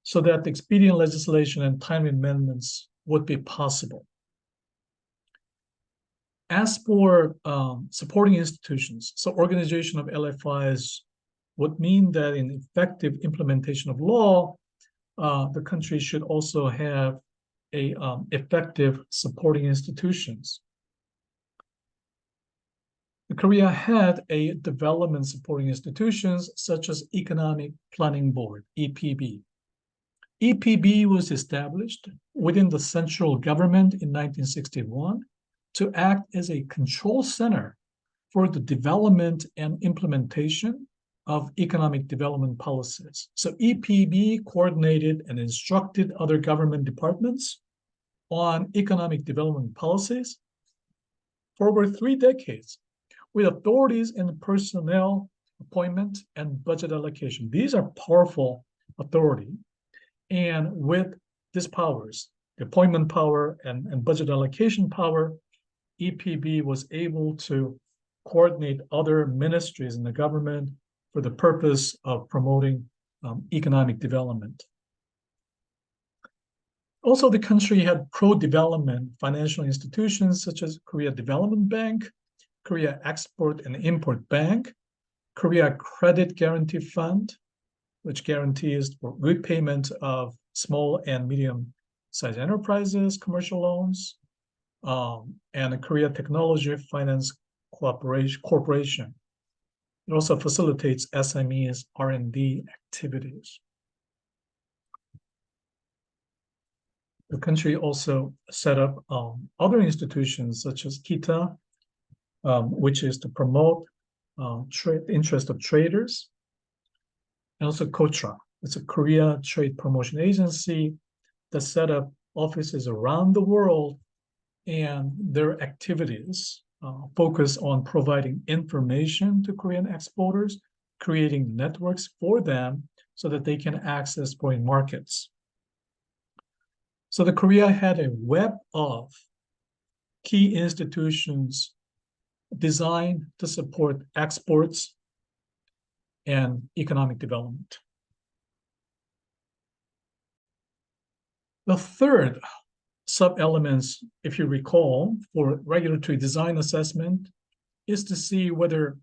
so that the expedient legislation and timely amendments would be possible. As for supporting institutions, so organization of LFIs would mean that in effective implementation of law, the country should also have a effective supporting institutions. Korea had a development supporting institutions such as Economic Planning Board, EPB. EPB was established within the central government in 1961 to act as a control center for the development and implementation of economic development policies. So EPB coordinated and instructed other government departments on economic development policies for over 3 decades, with authorities in personnel appointment and budget allocation. These are powerful authority. And with these powers, the appointment power and budget allocation power, EPB was able to coordinate other ministries in the government for the purpose of promoting economic development. Also, the country had pro-development financial institutions such as Korea Development Bank, Korea Export and Import Bank, Korea Credit Guarantee Fund, which guarantees for repayment of small and medium-sized enterprises, commercial loans, and Korea Technology Finance Corporation. It also facilitates SMEs R&D activities. The country also set up other institutions such as KITA, which is to promote interest of traders, and also KOTRA. It's a Korea Trade Promotion Agency that set up offices around the world, and their activities focus on providing information to Korean exporters, creating networks for them so that they can access foreign markets. So the Korea had a web of key institutions designed to support exports and economic development. The third sub-elements, if you recall, for regulatory design assessment is to see whether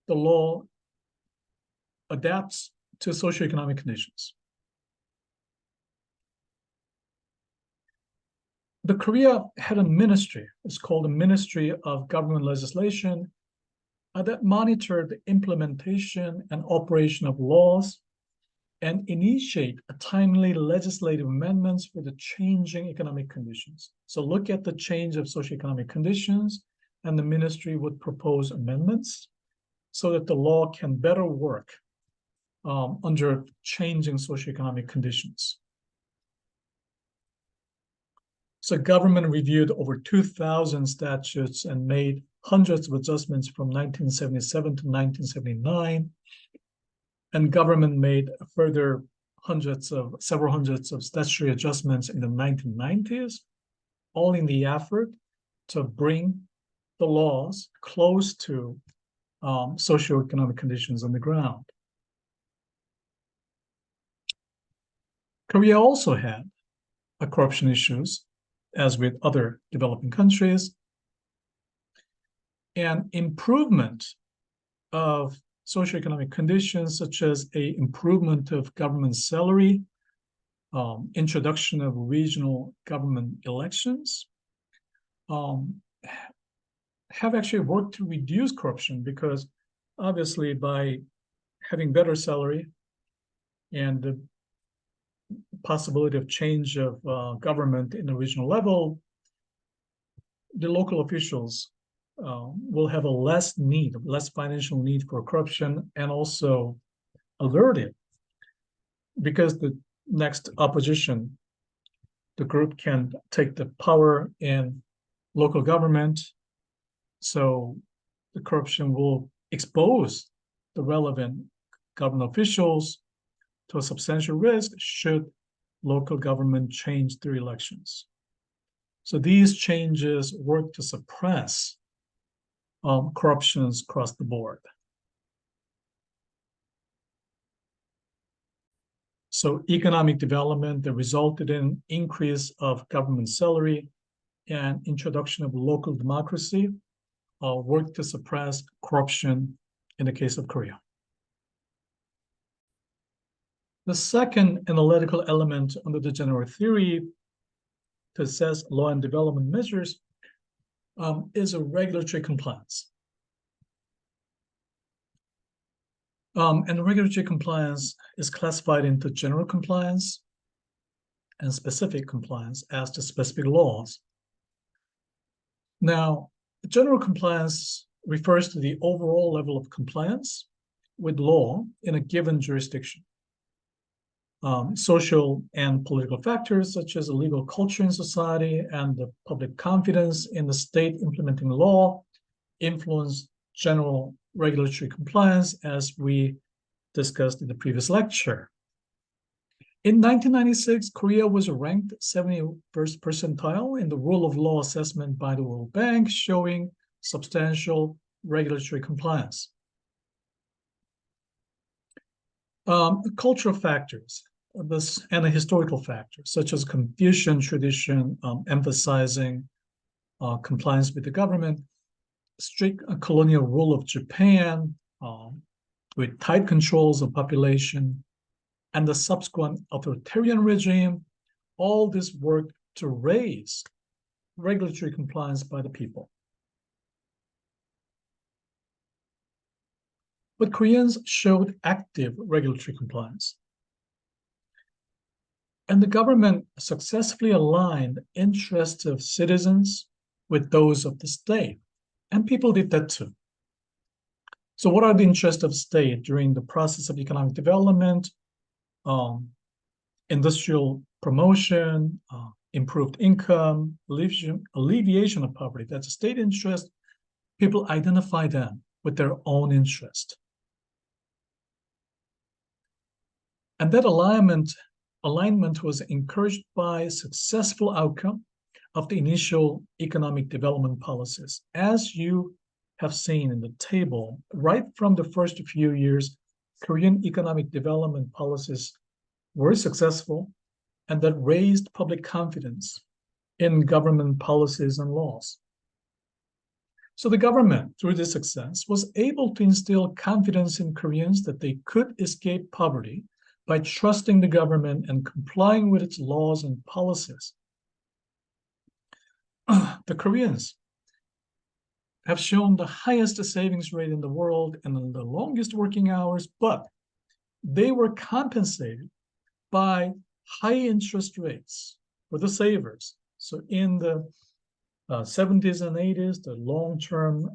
the law adapts to socioeconomic conditions. The Korea had a ministry, it's called the Ministry of Government Legislation, that monitored the implementation and operation of laws and initiate timely legislative amendments for the changing economic conditions. So look at the change of socioeconomic conditions, and the ministry would propose amendments so that the law can better work under changing socioeconomic conditions. So government reviewed over 2,000 statutes and made hundreds of adjustments from 1977 to 1979. And government made further several hundreds of statutory adjustments in the 1990s, all in the effort to bring the laws close to socioeconomic conditions on the ground. Korea also had corruption issues, as with other developing countries, and improvement of socioeconomic conditions, such as an improvement of government salary, introduction of regional government elections, have actually worked to reduce corruption, because obviously by having better salary and the possibility of change of government in the regional level, the local officials will have a less financial need for corruption, and also alerted, because the next opposition, the group can take the power in local government, so the corruption will expose the relevant government officials to a substantial risk should local government change their elections. So these changes work to suppress corruptions across the board. So economic development that resulted in increase of government salary and introduction of local democracy worked to suppress corruption in the case of Korea. The second analytical element under the general theory to assess law and development measures is a regulatory compliance. And regulatory compliance is classified into general compliance and specific compliance as to specific laws. Now, general compliance refers to the overall level of compliance with law in a given jurisdiction. social and political factors such as the legal culture in society and the public confidence in the state implementing law influence general regulatory compliance, as we discussed in the previous lecture. In 1996, Korea was ranked 71st percentile in the rule of law assessment by the World Bank, showing substantial regulatory compliance. Cultural factors and the historical factors, such as Confucian tradition emphasizing compliance with the government, strict colonial rule of Japan with tight controls of population, and the subsequent authoritarian regime, all this worked to raise regulatory compliance by the people. But Koreans showed active regulatory compliance. And the government successfully aligned interests of citizens with those of the state. And people did that too. So what are the interests of state during the process of economic development, industrial promotion, improved income, alleviation of poverty? That's a state interest. People identify them with their own interest. And that alignment was encouraged by a successful outcome of the initial economic development policies. As you have seen in the table, right from the first few years, Korean economic development policies were successful, and that raised public confidence in government policies and laws. So the government, through this success, was able to instill confidence in Koreans that they could escape poverty by trusting the government and complying with its laws and policies. The Koreans have shown the highest savings rate in the world and the longest working hours, but they were compensated by high interest rates for the savers. So in the 70s and 80s, the long-term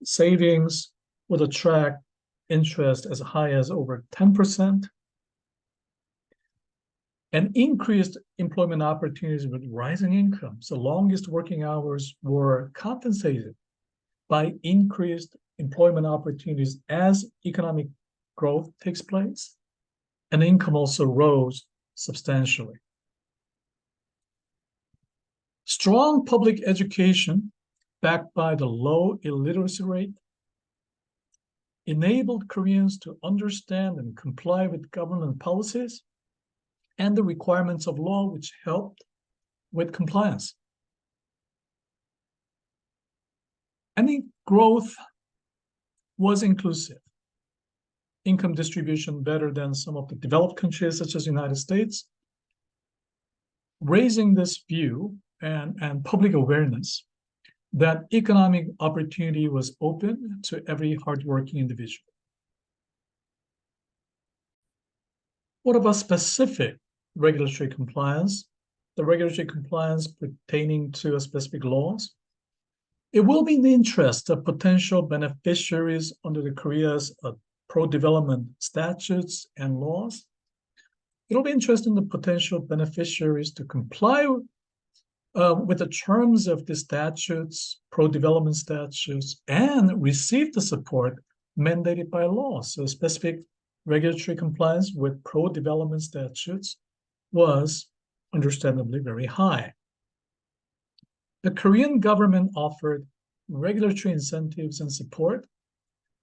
savings would attract interest as high as over 10%. And increased employment opportunities with rising incomes. The longest working hours were compensated by increased employment opportunities as economic growth takes place, and income also rose substantially. Strong public education, backed by the low illiteracy rate, enabled Koreans to understand and comply with government policies and the requirements of law, which helped with compliance. Any growth was inclusive. Income distribution better than some of the developed countries, such as the United States. Raising this view and public awareness that economic opportunity was open to every hardworking individual. What about specific regulatory compliance? The regulatory compliance pertaining to specific laws. It will be in the interest of potential beneficiaries under the Korea's pro-development statutes and laws. It'll be interesting the potential beneficiaries to comply with the terms of the statutes, pro-development statutes, and receive the support mandated by law. So specific regulatory compliance with pro-development statutes was understandably very high. The Korean government offered regulatory incentives and support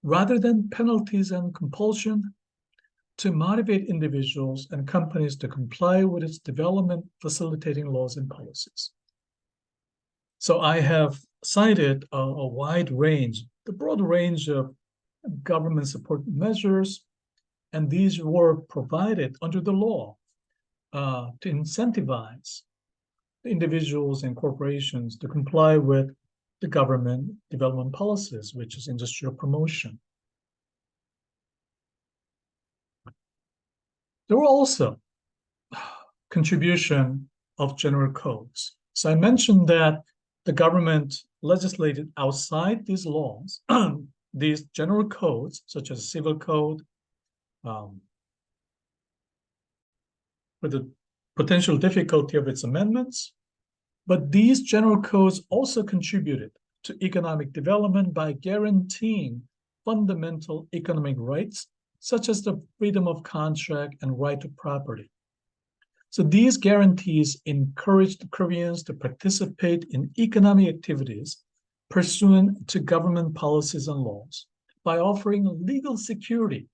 rather than penalties and compulsion to motivate individuals and companies to comply with its development facilitating laws and policies. So I have cited a wide range, the broad range of government support measures, and these were provided under the law to incentivize individuals and corporations to comply with the government development policies, which is industrial promotion. There were also contribution of general codes. So I mentioned that the government legislated outside these laws, these general codes, such as civil code, for the potential difficulty of its amendments, but these general codes also contributed to economic development by guaranteeing fundamental economic rights, such as the freedom of contract and right to property. So these guarantees encouraged Koreans to participate in economic activities pursuant to government policies and laws by offering legal security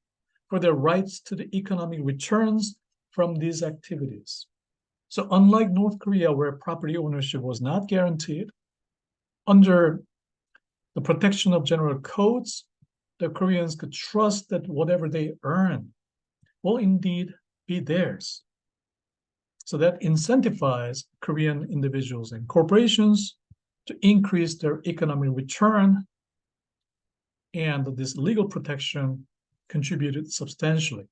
for their rights to the economic returns from these activities. So unlike North Korea, where property ownership was not guaranteed, under the protection of general codes, the Koreans could trust that whatever they earn will indeed be theirs. So that incentivized Korean individuals and corporations to increase their economic return, and this legal protection contributed substantially.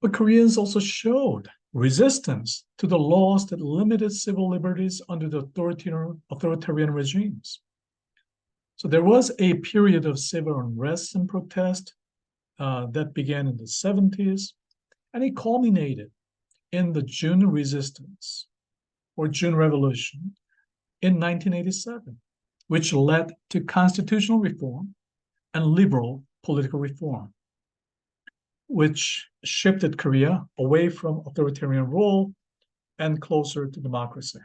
But Koreans also showed resistance to the laws that limited civil liberties under the authoritarian regimes. So there was a period of civil unrest and protest that began in the 70s, and it culminated in the June Resistance or June Revolution in 1987, which led to constitutional reform and liberal political reform, which shifted Korea away from authoritarian rule and closer to democracy.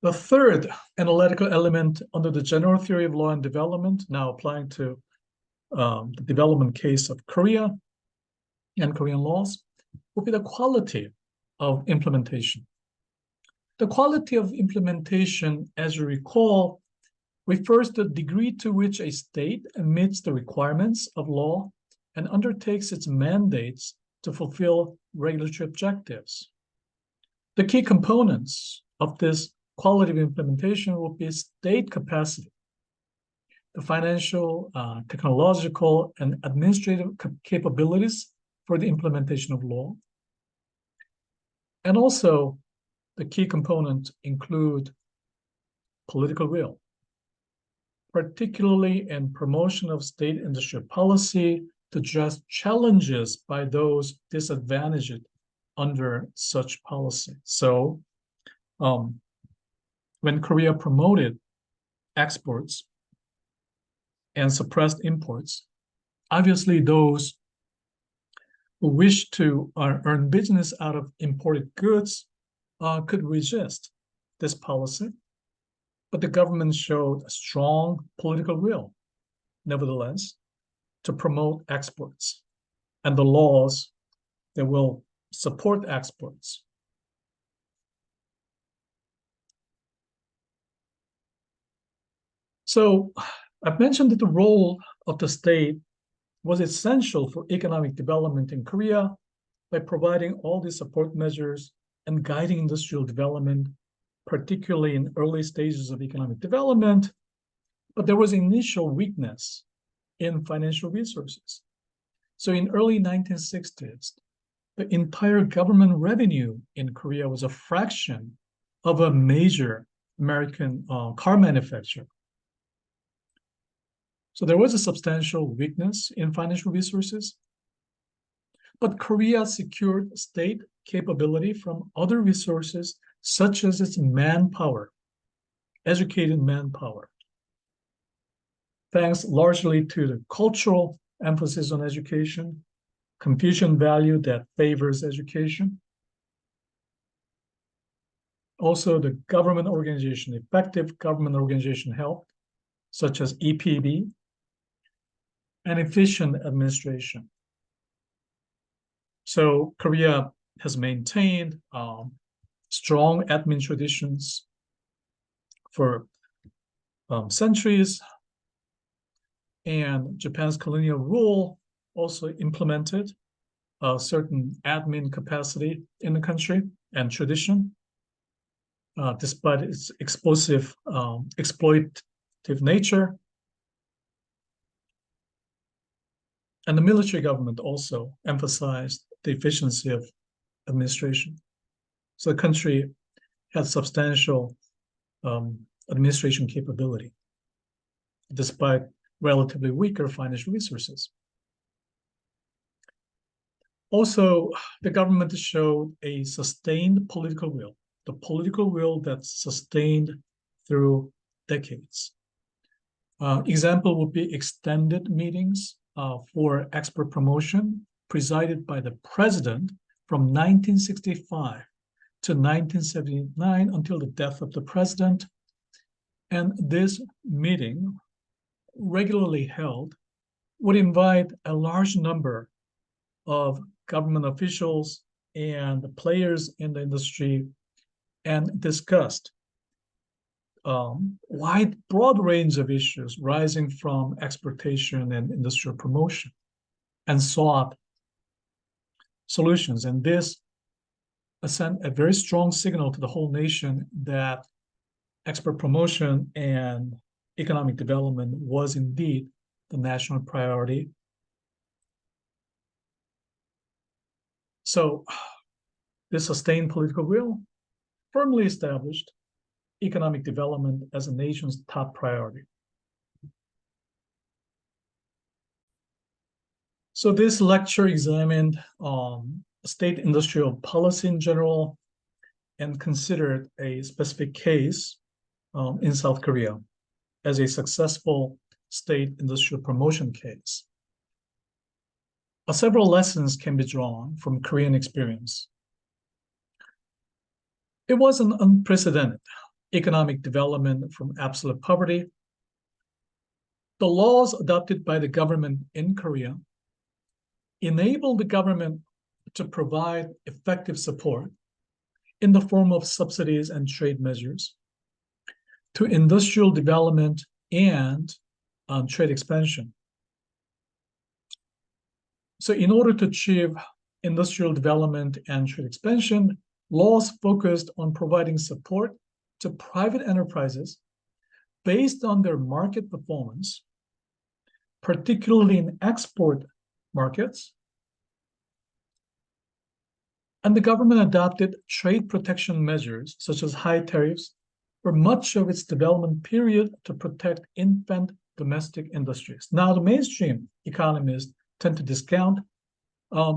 The third analytical element under the general theory of law and development, now applying to the development case of Korea and Korean laws, would be the quality of implementation. The quality of implementation, as you recall, refers to the degree to which a state meets the requirements of law and undertakes its mandates to fulfill regulatory objectives. The key components of this quality of implementation will be state capacity, the financial, technological, and administrative capabilities for the implementation of law. And also, the key components include political will, particularly in promotion of state industry policy to address challenges by those disadvantaged under such policy. So, when Korea promoted exports and suppressed imports, obviously those who wish to earn business out of imported goods could resist this policy, but the government showed a strong political will, nevertheless, to promote exports and the laws that will support exports. So I've mentioned that the role of the state was essential for economic development in Korea by providing all these support measures and guiding industrial development, particularly in early stages of economic development. But there was initial weakness in financial resources. So in early 1960s, the entire government revenue in Korea was a fraction of a major American car manufacturer. So there was a substantial weakness in financial resources, but Korea secured state capability from other resources, such as its manpower, educated manpower, thanks largely to the cultural emphasis on education, Confucian value that favors education. Also, the government organization, effective government organization helped, such as EPB, and efficient administration. So Korea has maintained strong admin traditions for centuries, and Japan's colonial rule also implemented a certain admin capacity in the country and tradition, despite its exploitative nature. And the military government also emphasized the efficiency of administration. So the country had substantial administration capability, despite relatively weaker financial resources. Also, the government showed a sustained political will, the political will that's sustained through decades. Example would be extended meetings for export promotion presided by the president from 1965 to 1979 until the death of the president. And this meeting, regularly held, would invite a large number of government officials and players in the industry and discussed broad range of issues rising from exportation and industrial promotion and sought solutions. And this sent a very strong signal to the whole nation that export promotion and economic development was indeed the national priority. So this sustained political will firmly established economic development as a nation's top priority. So this lecture examined state industrial policy in general and considered a specific case in South Korea as a successful state industrial promotion case. Several lessons can be drawn from Korean experience. It was an unprecedented economic development from absolute poverty. The laws adopted by the government in Korea enabled the government to provide effective support in the form of subsidies and trade measures to industrial development and trade expansion. So in order to achieve industrial development and trade expansion, laws focused on providing support to private enterprises based on their market performance, particularly in export markets. And the government adopted trade protection measures, such as high tariffs, for much of its development period to protect infant domestic industries. Now, the mainstream economists tend to discount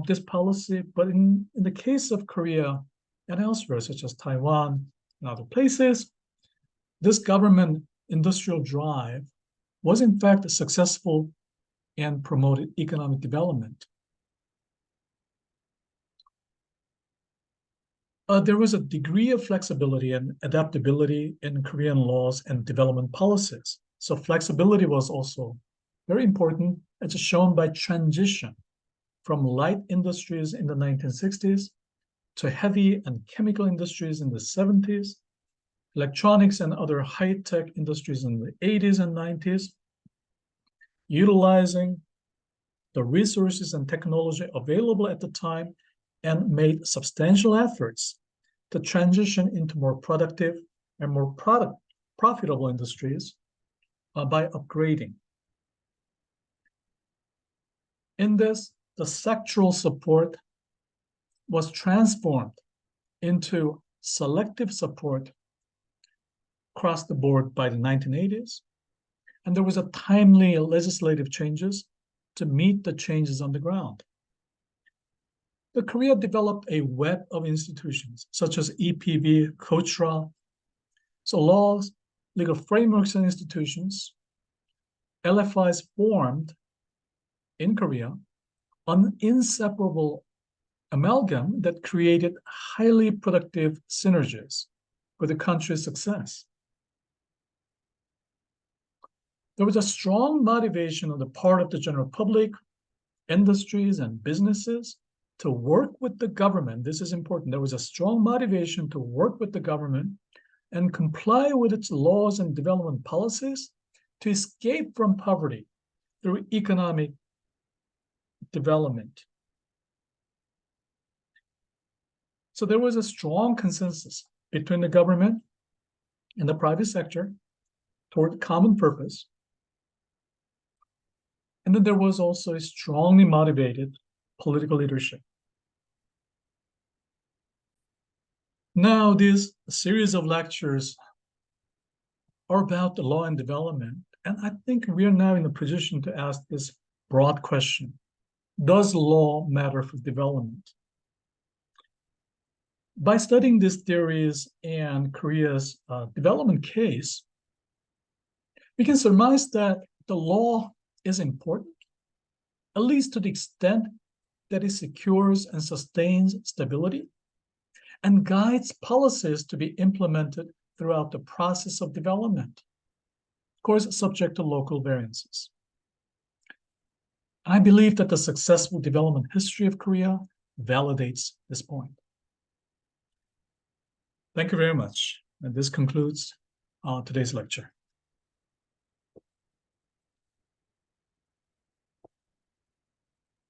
this policy, but in the case of Korea and elsewhere, such as Taiwan and other places, this government industrial drive was in fact successful and promoted economic development. There was a degree of flexibility and adaptability in Korean laws and development policies. So flexibility was also very important, as shown by transition from light industries in the 1960s to heavy and chemical industries in the 70s, electronics and other high-tech industries in the 80s and 90s, utilizing the resources and technology available at the time and made substantial efforts to transition into more productive and more profitable industries by upgrading. In this, the sectoral support was transformed into selective support across the board by the 1980s, and there was a timely legislative changes to meet the changes on the ground. The Korea developed a web of institutions such as EPB, KOTRA, so laws, legal frameworks and institutions, LFIs formed in Korea, an inseparable amalgam that created highly productive synergies for the country's success. There was a strong motivation on the part of the general public, industries, and businesses to work with the government. This is important. There was a strong motivation to work with the government and comply with its laws and development policies to escape from poverty through economic development. So there was a strong consensus between the government and the private sector toward common purpose. And then there was also a strongly motivated political leadership. Now, this series of lectures are about the law and development And I think we are now in a position to ask this broad question: does law matter for development? By studying these theories and Korea's development case, we can surmise that the law is important, at least to the extent that it secures and sustains stability and guides policies to be implemented throughout the process of development, of course, subject to local variances. I believe that the successful development history of Korea validates this point. Thank you very much. And this concludes today's lecture.